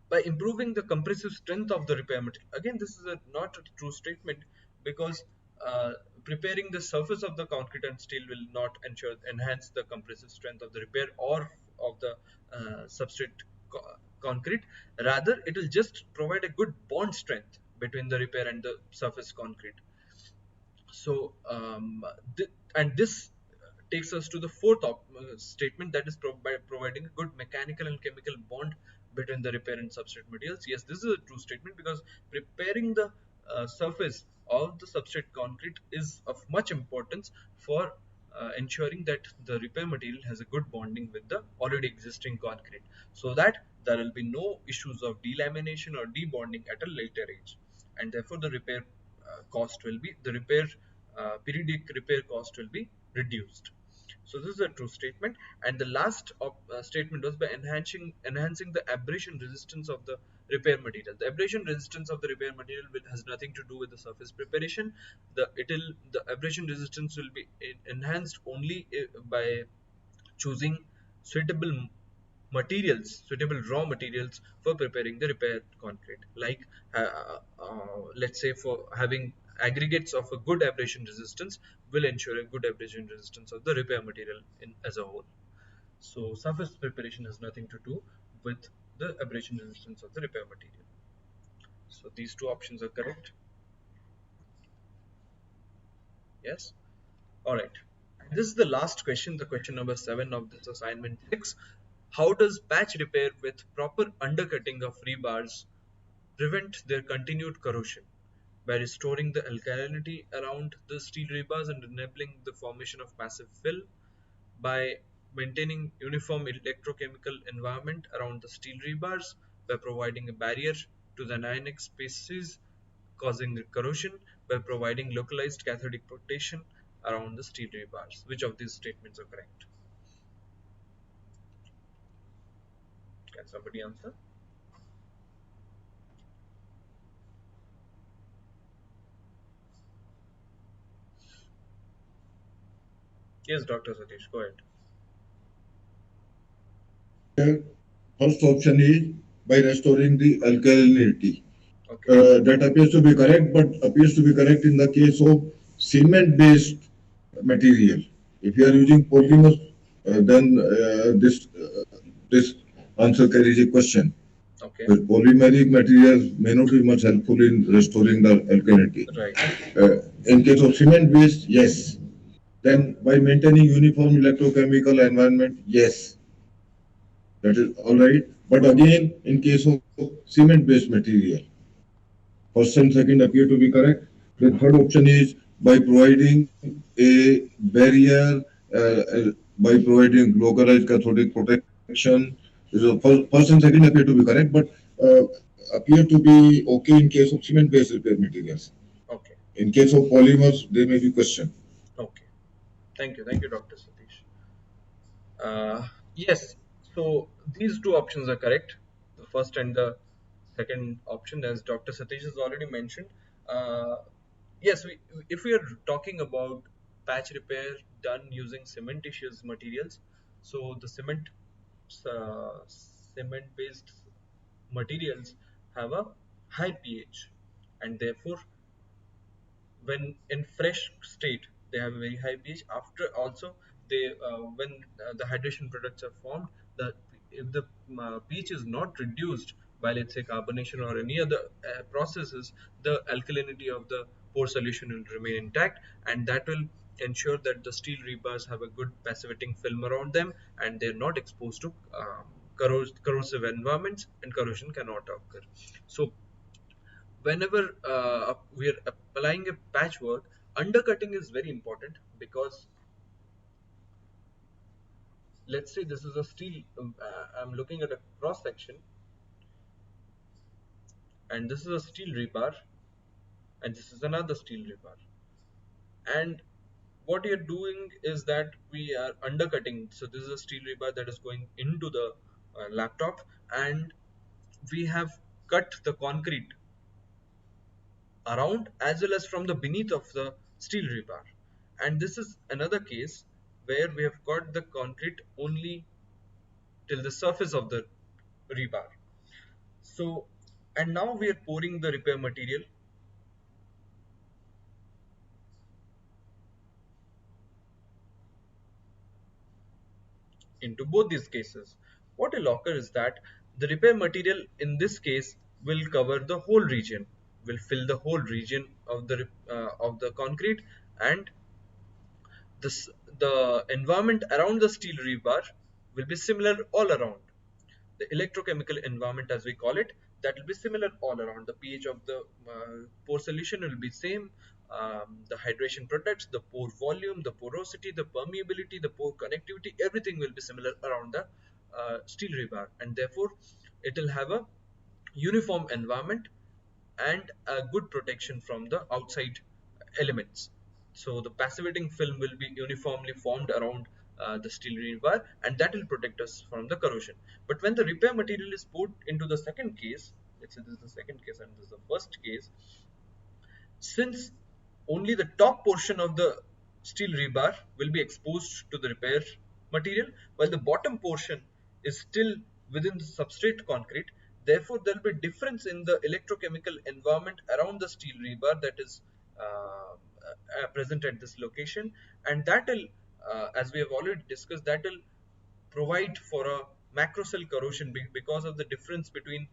By improving the compressive strength of the repair material. Again, this is not a true statement, because uh, preparing the surface of the concrete and steel will not enhance the compressive strength of the repair or of the substrate concrete. Rather, it will just provide a good bond strength between the repair and the surface concrete. So and this takes us to the fourth statement, that is by providing a good mechanical and chemical bond between the repair and substrate materials. Yes, this is a true statement, because preparing the surface of the substrate concrete is of much importance for ensuring that the repair material has a good bonding with the already existing concrete, so that there will be no issues of delamination or debonding at a later age. And therefore the repair cost will be the repair periodic repair cost will be reduced. So this is a true statement. And the last statement was by enhancing the abrasion resistance of the repair material. The abrasion resistance of the repair material has nothing to do with the surface preparation. The abrasion resistance will be enhanced only by choosing suitable suitable raw materials for preparing the repaired concrete. Like, let's say, for having aggregates of a good abrasion resistance will ensure a good abrasion resistance of the repair material as a whole. So surface preparation has nothing to do with the abrasion resistance of the repair material. So these two options are correct. Yes. All right. This is the last question, the question number 7 of this assignment 6. How does patch repair with proper undercutting of rebars prevent their continued corrosion? By restoring the alkalinity around the steel rebars and enabling the formation of passive fill, by maintaining uniform electrochemical environment around the steel rebars, by providing a barrier to the anionic species causing corrosion, by providing localized cathodic protection around the steel rebars. Which of these statements are correct? Can somebody answer? Yes, Dr. Satish, go ahead. First option is by restoring the alkalinity. Okay. That appears to be correct, but appears to be correct in the case of cement-based material. If you are using polymers, then this answer carries a question. Okay. But polymeric materials may not be much helpful in restoring the alkalinity. Right. In case of cement-based, yes. Then by maintaining uniform electrochemical environment, yes, that is all right. But again, in case of cement-based material, first and second appear to be correct. The third option is by providing a barrier, by providing localized cathodic protection. So first and second appear to be correct, but uh, appear to be okay in case of cement-based repair materials. Okay. In case of polymers, there may be question. Okay. Thank you. Thank you, Dr. Satish. Yes, so these two options are correct. The first and the second option, as Dr. Satish has already mentioned. Uh, yes, if we are talking about patch repair done using cementitious materials, so the cement-based materials have a high pH, and therefore when in fresh state they have a very high pH. After also they when the hydration products are formed, the if the pH is not reduced by, let's say, carbonation or any other processes, the alkalinity of the pore solution will remain intact, and that will ensure that the steel rebars have a good passivating film around them and they're not exposed to corrosive environments, and corrosion cannot occur. So whenever we are applying a patchwork, undercutting is very important, because let's say this is a steel, I'm looking at a cross section, and this is a steel rebar, and this is another steel rebar, and what you're doing is that we are undercutting. So this is a steel rebar that is going into the laptop, and we have cut the concrete around as well as from the beneath of the steel rebar. And this is another case where we have got the concrete only till the surface of the rebar. So, and now we are pouring the repair material into both these cases. What will occur is that the repair material in this case will cover the whole region, will fill the whole region of the concrete, and this the environment around the steel rebar will be similar all around. The electrochemical environment, as we call it, that will be similar all around. The pH of the pore solution will be same. The hydration products, the pore volume, the porosity, the permeability, the pore connectivity, everything will be similar around the steel rebar, and therefore it will have a uniform environment and a good protection from the outside elements. So the passivating film will be uniformly formed around the steel rebar, and that will protect us from the corrosion. But when the repair material is put into the second case, let's say this is the second case and this is the first case, since only the top portion of the steel rebar will be exposed to the repair material, while the bottom portion is still within the substrate concrete, therefore there will be difference in the electrochemical environment around the steel rebar that is present at this location, and that will, as we have already discussed, that will provide for a macrocell corrosion because of the difference between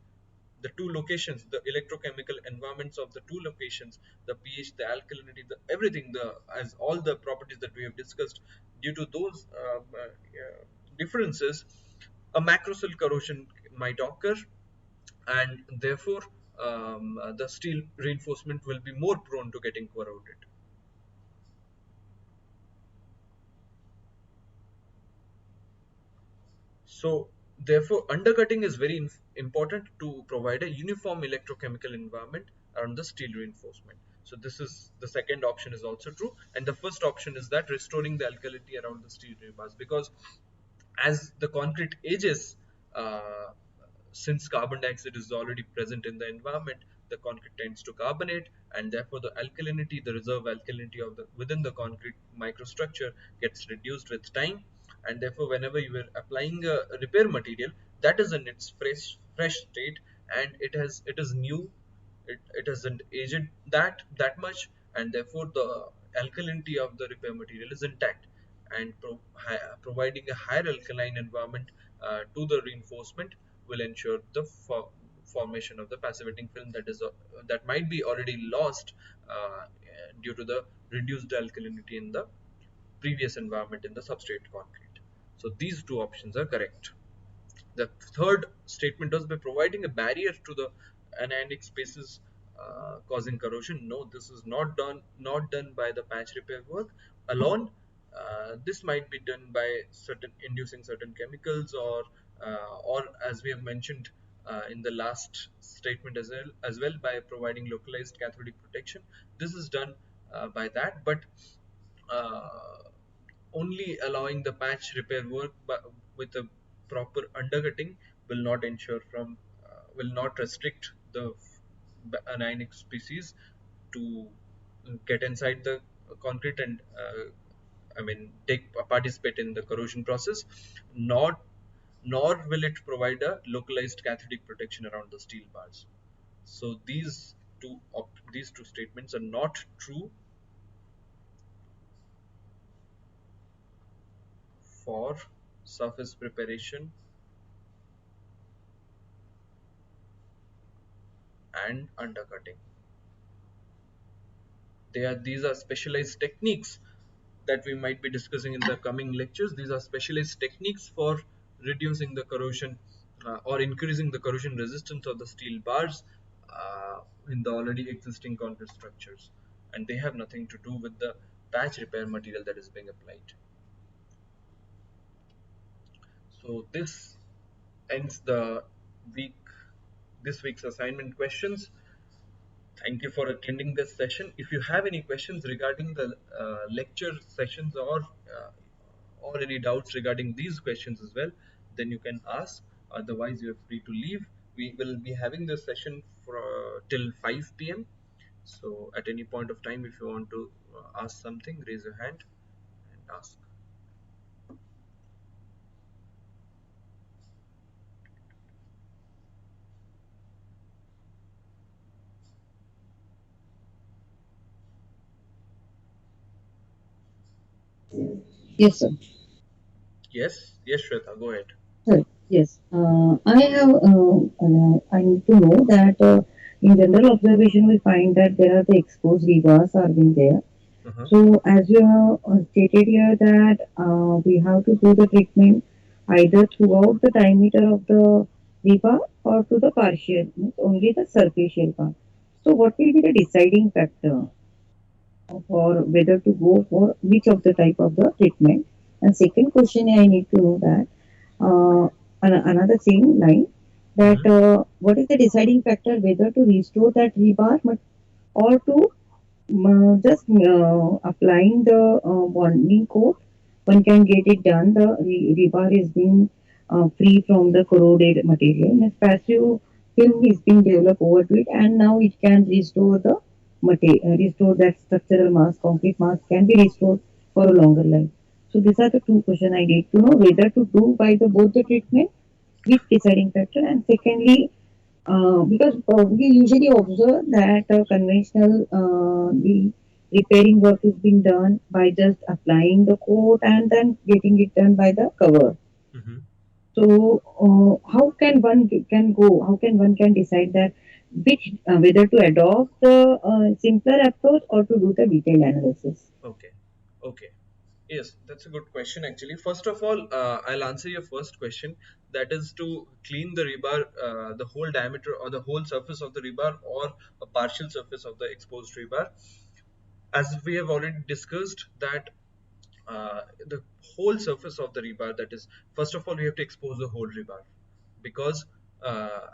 the two locations, the electrochemical environments of the two locations, the pH, the alkalinity, the everything, the as all the properties that we have discussed, due to those differences, a macrocell corrosion might occur, and therefore the steel reinforcement will be more prone to getting corroded. So therefore undercutting is very important to provide a uniform electrochemical environment around the steel reinforcement. So this is the second option is also true, and the first option is that restoring the alkalinity around the steel rebars, because as the concrete ages, uh, since carbon dioxide is already present in the environment, the concrete tends to carbonate, and therefore the alkalinity, the reserve alkalinity of the within the concrete microstructure gets reduced with time, and therefore whenever you are applying a repair material that is in its fresh state, and it is new, it hasn't aged that much, and therefore the alkalinity of the repair material is intact, and providing a higher alkaline environment to the reinforcement will ensure the formation of the passivating film that might be already lost due to the reduced alkalinity in the previous environment in the substrate concrete. So these two options are correct. The third statement was by providing a barrier to the anionic spaces causing corrosion. No, this is not done by the patch repair work alone. This might be done by inducing certain chemicals, or as we have mentioned in the last statement as well by providing localized cathodic protection. This is done by that, but uh, only allowing the patch repair work with a proper undercutting will not restrict the anionic species to get inside the concrete and I mean participate in the corrosion process, not nor will it provide a localized cathodic protection around the steel bars. So these two statements are not true for surface preparation and undercutting. These are specialized techniques that we might be discussing in the coming lectures. These are specialized techniques for reducing the corrosion or increasing the corrosion resistance of the steel bars in the already existing concrete structures, and they have nothing to do with the patch repair material that is being applied. So this ends the week this week's assignment questions. Thank you for attending this session. If you have any questions regarding the lecture sessions, or any doubts regarding these questions as well, then you can ask. Otherwise, you are free to leave. We will be having this session for till 5 p.m. So at any point of time, if you want to ask something, raise your hand and ask. Yes, sir. Yes, Shweta, go ahead. Right. Yes. I need to know that in general observation, we find that there are the exposed rebars are being there. Uh-huh. So, as you have stated here that we have to do the treatment either throughout the diameter of the rebar or to the partial, means only the superficial part. So, what will be the deciding factor for whether to go for which of the type of the treatment? And second question, I need to know that another same line that Mm-hmm. what is the deciding factor whether to restore that rebar or to just applying the bonding coat, one can get it done. The rebar is being free from the corroded material. And passive film is being developed over to it, and now it can restore the material, restore that structural mass, concrete mass can be restored for a longer life. So these are the two questions I need to know whether to do by the both the treatment, which deciding factor, and secondly because we usually observe that conventional the repairing work is being done by just applying the coat and then getting it done by the cover. Mm-hmm. So, how can one can go? How can one can decide that which whether to adopt the simpler approach or to do the detailed analysis? Okay. Okay. Yes, that's a good question actually. First of all, I'll answer your first question. That is to clean the rebar, the whole diameter or the whole surface of the rebar or a partial surface of the exposed rebar. As we have already discussed that the whole surface of the rebar, that is, first of all, we have to expose the whole rebar because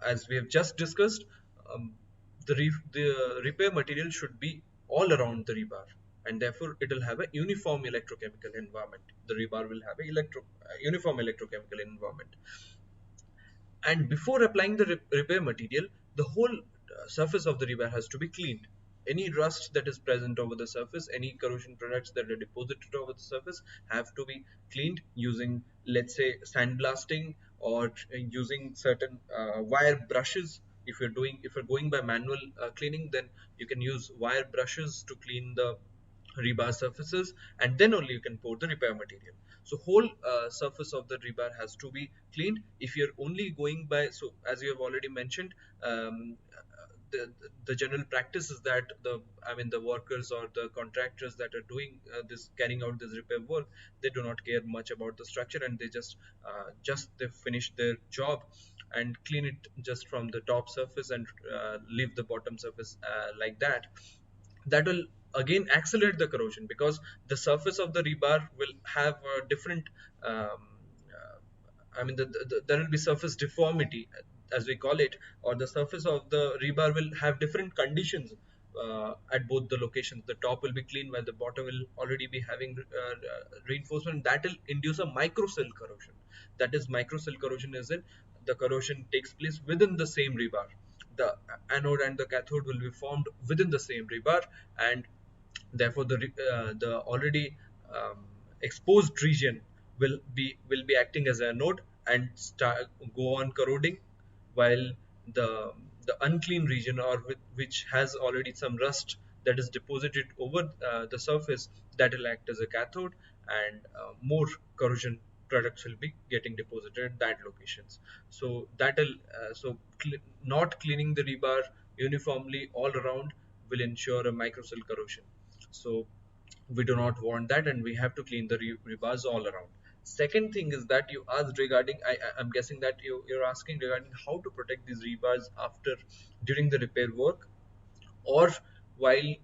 as we have just discussed, um, the repair material should be all around the rebar, and therefore it will have a uniform electrochemical environment. The rebar will have a uniform electrochemical environment, and before applying the repair material, the whole surface of the rebar has to be cleaned. Any rust that is present over the surface, any corrosion products that are deposited over the surface have to be cleaned using, let's say, sandblasting, or using certain wire brushes. If you're going by manual cleaning, then you can use wire brushes to clean the rebar surfaces, and then only you can pour the repair material. So whole surface of the rebar has to be cleaned. If you're only going by, so as you have already mentioned, the general practice is that the workers or the contractors that are doing this, carrying out this repair work, they do not care much about the structure, and they just they finish their job and clean it just from the top surface and leave the bottom surface like that. That will again accelerate the corrosion because the surface of the rebar will have a different um, there will be surface deformity, as we call it, or the surface of the rebar will have different conditions at both the locations. The top will be clean while the bottom will already be having reinforcement. That will induce a microcell corrosion. That is, microcell corrosion is in the corrosion takes place within the same rebar. The anode and the cathode will be formed within the same rebar, and therefore the already exposed region will be acting as a node and go on corroding, while the the unclean region, or which has already some rust that is deposited over the surface, that will act as a cathode, and more corrosion products will be getting deposited at that locations. So that will not cleaning the rebar uniformly all around will ensure a microcell corrosion. So we do not want that, and we have to clean the rebars all around. Second thing is that you asked regarding, I'm guessing that you're asking regarding how to protect these rebars after, during the repair work, or while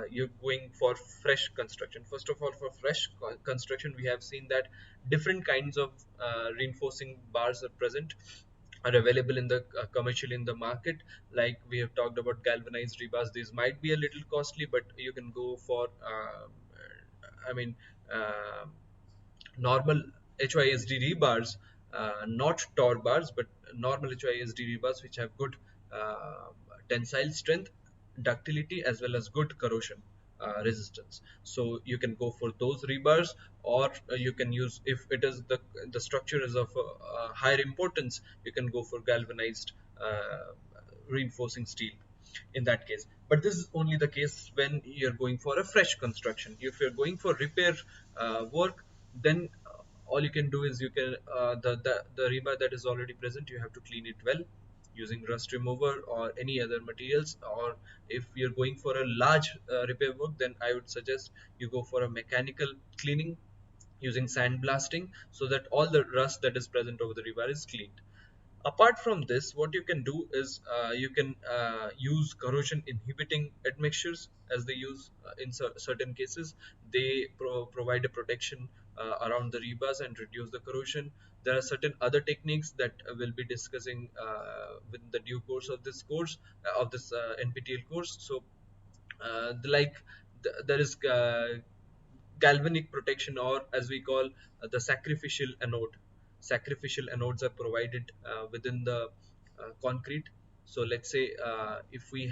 you're going for fresh construction. First of all, for fresh construction, we have seen that different kinds of reinforcing bars are present, are available in the commercially in the market. Like we have talked about galvanized rebars, these might be a little costly, but you can go for I mean uh, normal HYSD rebars, not Tor bars, but normal HYSD rebars, which have good uh, tensile strength, ductility, as well as good corrosion resistance. So you can go for those rebars, or you can use, if it is the structure is of higher importance, you can go for galvanized reinforcing steel in that case. But this is only the case when you're going for a fresh construction. If you're going for repair work, then all you can do is you can the rebar that is already present, you have to clean it well using rust remover or any other materials. Or if you're going for a large repair work, then I would suggest you go for a mechanical cleaning using sandblasting, so that all the rust that is present over the rebar is cleaned. Apart from this, what you can do is you can use corrosion inhibiting admixtures, as they use in certain cases. They provide a protection around the rebars and reduce the corrosion. There are certain other techniques that we'll be discussing within the due course of this course, of this NPTEL course. So like there is galvanic protection, or as we call the sacrificial anode. Sacrificial anodes are provided within the concrete. So let's say if we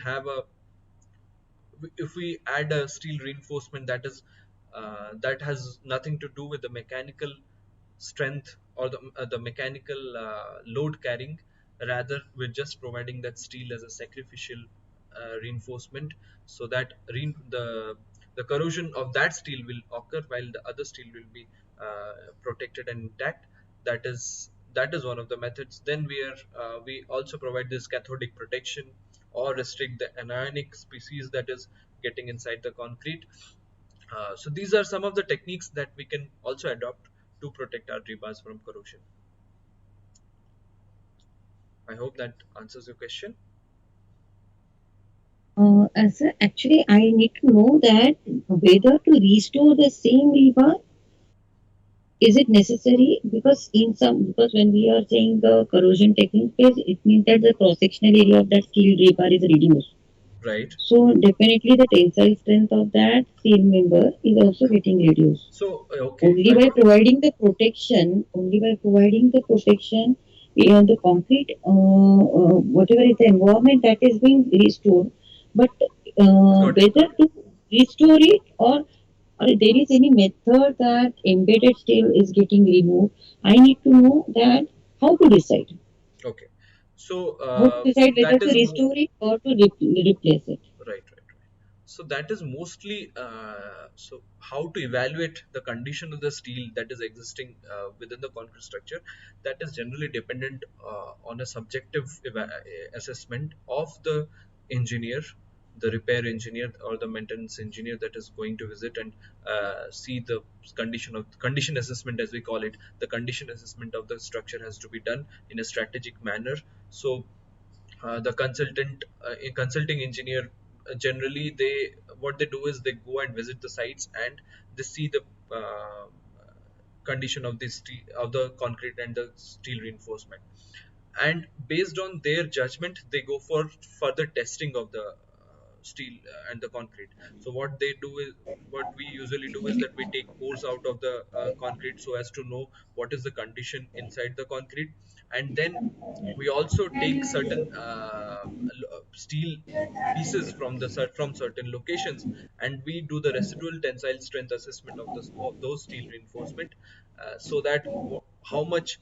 add a steel reinforcement that has nothing to do with the mechanical strength or the mechanical load carrying. Rather, we're just providing that steel as a sacrificial reinforcement, so that the corrosion of that steel will occur while the other steel will be protected and intact. That is That is one of the methods. Then we also provide this cathodic protection or restrict the anionic species that is getting inside the concrete. So these are some of the techniques that we can also adopt to protect our rebars from corrosion. I hope that answers your question. As actually, I need to know that whether to restore the same rebar, is it necessary? Because because when we are saying the corrosion technique, it means that the cross sectional area of that steel rebar is reduced. Right. So definitely the tensile strength of that steel member is also getting reduced. So okay, Only by providing the protection, the concrete, whatever is the environment that is being restored, but got it. whether to restore it or there is any method that embedded steel is getting removed, I need to know that how to decide. Okay. So How to decide whether that to is restore it or to replace it. right. So that is mostly so how to evaluate the condition of the steel that is existing within the concrete structure. That is generally dependent on a subjective assessment of the engineer, the repair engineer or the maintenance engineer that is going to visit and see the condition assessment, as we call it. The condition assessment of the structure has to be done in a strategic manner. So the consulting engineer, generally they what they do is they go and visit the sites and they see the condition of the steel, of the concrete and the steel reinforcement, and based on their judgment they go for further testing of the steel and the concrete. So what we usually do is that we take pores out of the concrete so as to know what is the condition inside the concrete, and then we also take certain steel pieces from from certain locations, and we do the residual tensile strength assessment of those steel reinforcement, so that how much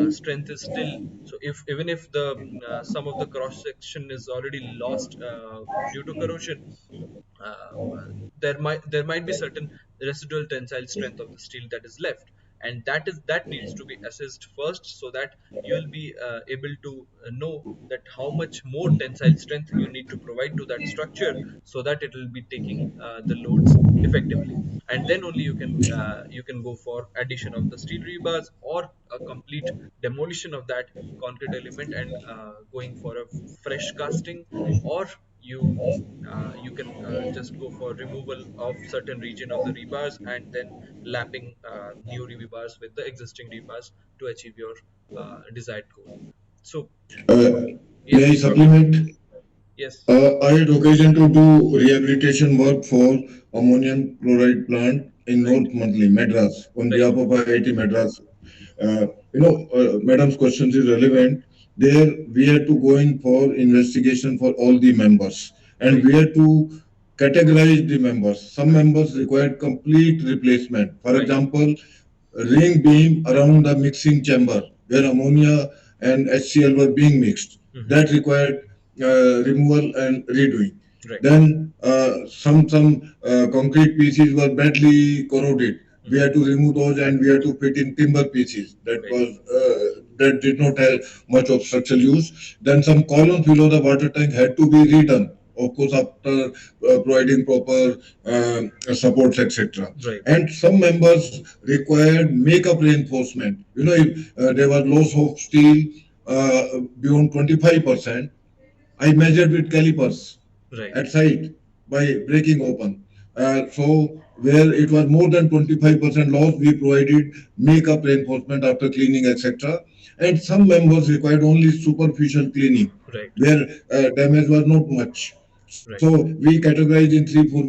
strength is still. So if even if the some of the cross section is already lost due to corrosion, uh, there might be certain residual tensile strength of the steel that is left, and that needs to be assessed first, so that you will be able to know that how much more tensile strength you need to provide to that structure, so that it will be taking the loads effectively, and then only you can go for addition of the steel rebars or a complete demolition of that concrete element and going for a fresh casting, or you can just go for removal of certain region of the rebars and then lapping new rebars with the existing rebars to achieve your desired goal. So May yes, I supplement? yes, I had occasion to do rehabilitation work for ammonium chloride plant in right, North Monthly, Madras, on right, behalf of IIT Madras. Madam's questions is relevant. There, we had to go in for investigation for all the members, and right, we had to categorize the members. Some members required complete replacement. For right, example, ring beam around the mixing chamber where ammonia and HCl were being mixed. hmm, That required removal and redoing. right, Then some concrete pieces were badly corroded. We hmm, had to remove those and we had to fit in timber pieces. right, That did not have much of structural use. Then some columns below the water tank had to be redone. Of course, after providing proper supports, etc. right, And some members required makeup reinforcement. If there was loss of steel beyond 25%, I measured with calipers right, at site by breaking open. So where it was more than 25% loss, we provided makeup reinforcement after cleaning, etc. And some members required only superficial cleaning, right, where damage was not much. So right. we categorized in three, four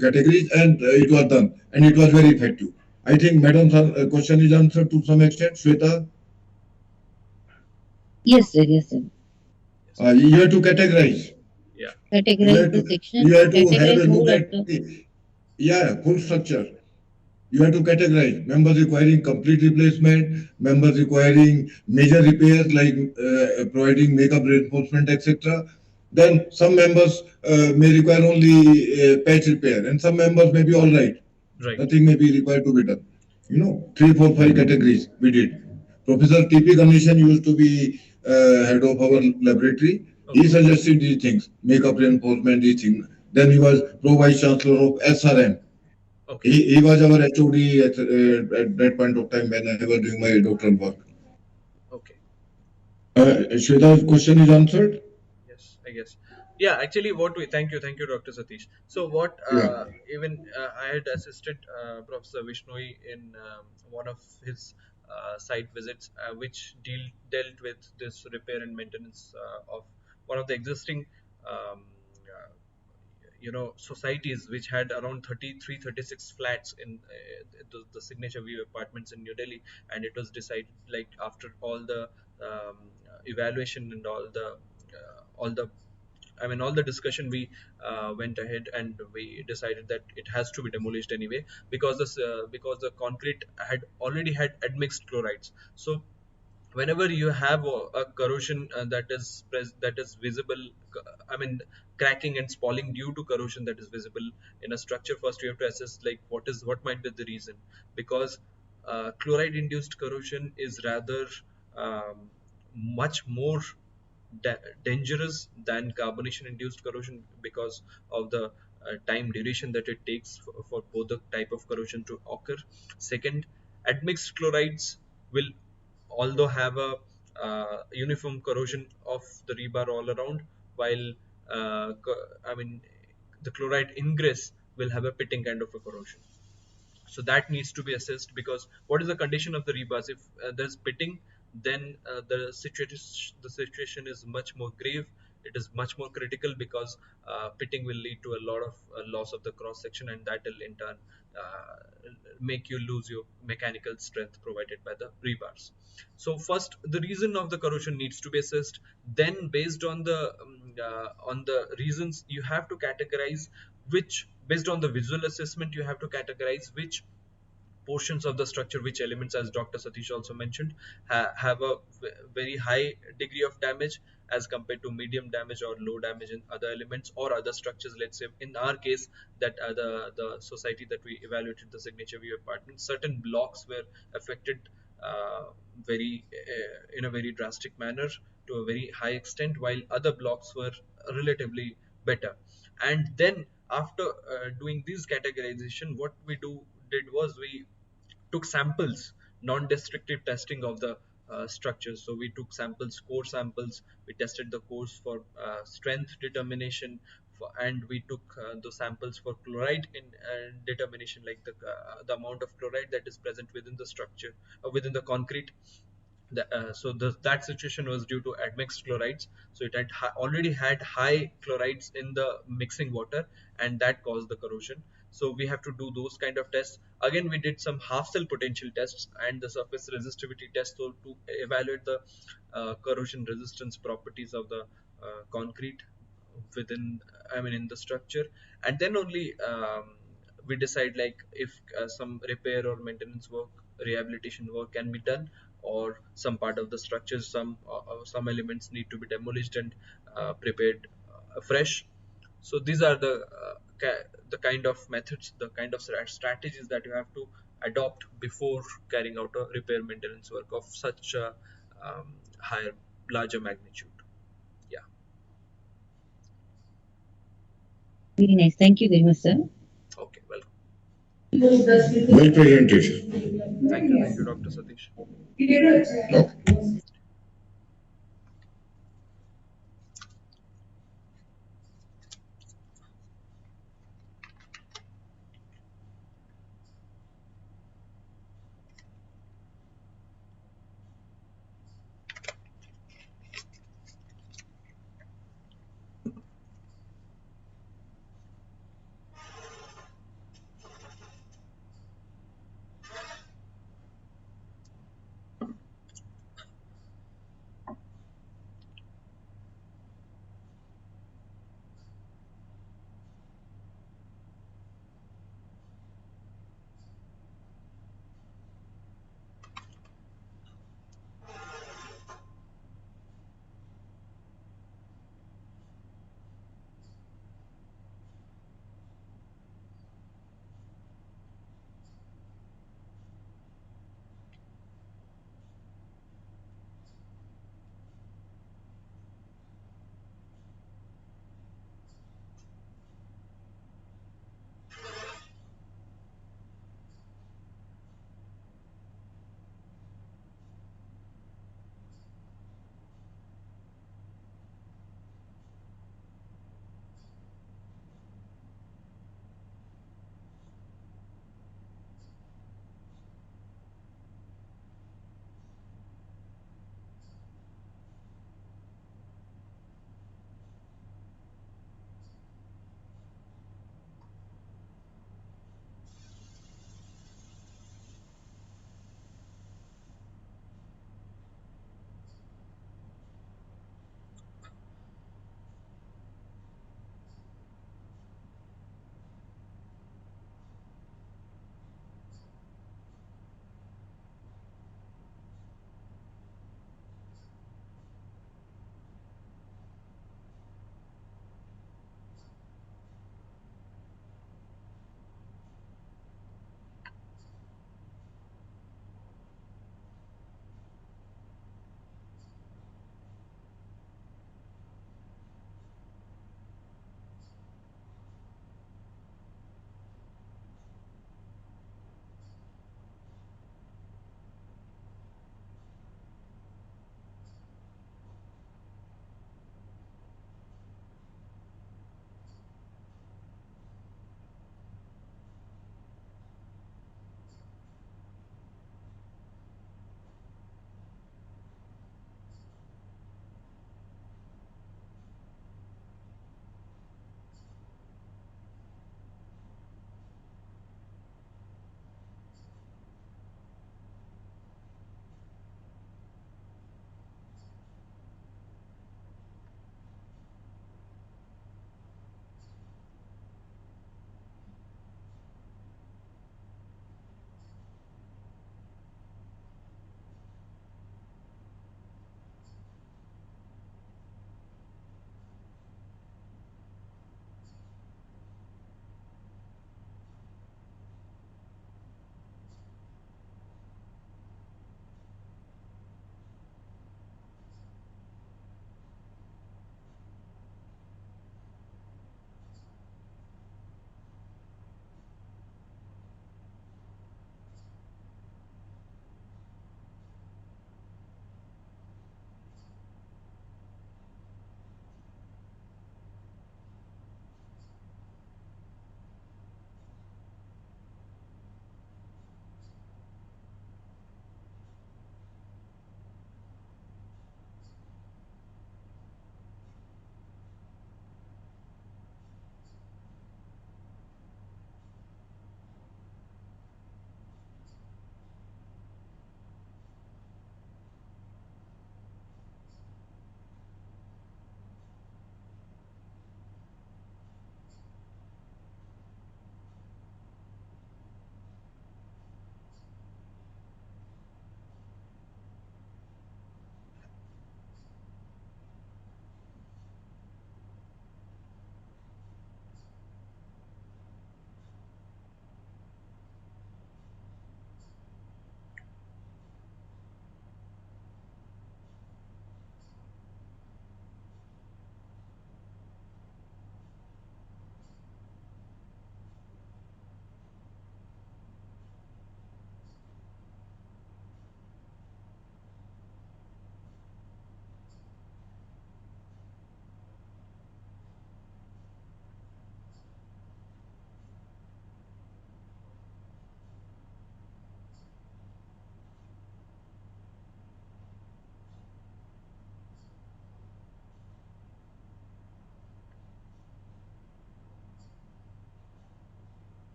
categories, and it was done, and it was very effective. I think Madam's question is answered to some extent. Shweta, Yes, sir. Yes, sir. Yes. you have to categorize. Yeah. You Categorize have the to section, you have to have categorize a look whole of at the. the, yeah, full structure. You have to categorize members requiring complete replacement, members requiring major repairs like providing makeup reinforcement, etc. Then some members may require only patch repair, and some members may be all right. Right. Nothing may be required to be done. 3, 4, 5 categories we did. Professor T.P. Ganeshan used to be head of our laboratory. He suggested these things, makeup reinforcement, these things. Then he was pro-vice chancellor of SRM. Okay. He was our HOD at that point of time when I was doing my doctoral work. Okay. Shweta's question is answered? Yes, I guess. Yeah, actually, what we thank you, Dr. Satish. So, what Yeah. even I had assisted Professor Vishnoi in one of his site visits, which dealt with this repair and maintenance of one of the existing um, uh, societies which had around 33, 36 flats in the signature view apartments in New Delhi, and it was decided, like, after all the evaluation and all the I mean, all the discussion, we went ahead and we decided that it has to be demolished anyway, because the concrete had already had admixed chlorides. So whenever you have a corrosion that is visible, I mean, cracking and spalling due to corrosion that is visible in a structure, first you have to assess, like, what might be the reason, because chloride induced corrosion is rather um, much more dangerous than carbonation induced corrosion, because of the time duration that it takes for both the type of corrosion to occur. Second, admixed chlorides will although have a uniform corrosion of the rebar all around, while I mean, the chloride ingress will have a pitting kind of a corrosion. So that needs to be assessed, because what is the condition of the rebars? If there's pitting, then the situation is much more grave. It is much more critical, because pitting will lead to a lot of loss of the cross section, and that will in turn make you lose your mechanical strength provided by the rebars. So first, the reason of the corrosion needs to be assessed. Then, based on the reasons, you have to categorize which, based on the visual assessment, you have to categorize which portions of the structure, which elements, as Dr. Satish also mentioned, have a very high degree of damage as compared to medium damage or low damage in other elements or other structures. Let's say in our case, that the society that we evaluated, the signature view apartment, certain blocks were affected uh, very in a very drastic manner, to a very high extent, while other blocks were relatively better. And then, after doing this categorization, what we did was, we took samples, non-destructive testing of the structures. So we took samples, core samples. We tested the cores for strength determination, and we took the samples for chloride in determination, like the amount of chloride that is present within the structure, within the concrete. That situation was due to admixed chlorides. So it had already had high chlorides in the mixing water, and that caused the corrosion. So we have to do those kind of tests. Again, we did some half cell potential tests and the surface resistivity test, to evaluate the corrosion resistance properties of the concrete within, I mean, in the structure. And then only we decide, like, if some repair or maintenance work, rehabilitation work can be done, or some part of the structure, some elements need to be demolished and prepared fresh. So these are the kind of methods, the kind of strategies that you have to adopt before carrying out a repair maintenance work of such a higher, larger magnitude. Yeah. Very nice. Thank you very much, sir. Okay. Welcome. Well presented. Thank you, Dr. Satish. Okay.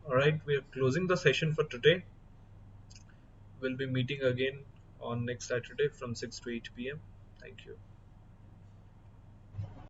All right, we are closing the session for today. We'll be meeting again on next Saturday from 6 to 8 p.m. Thank you.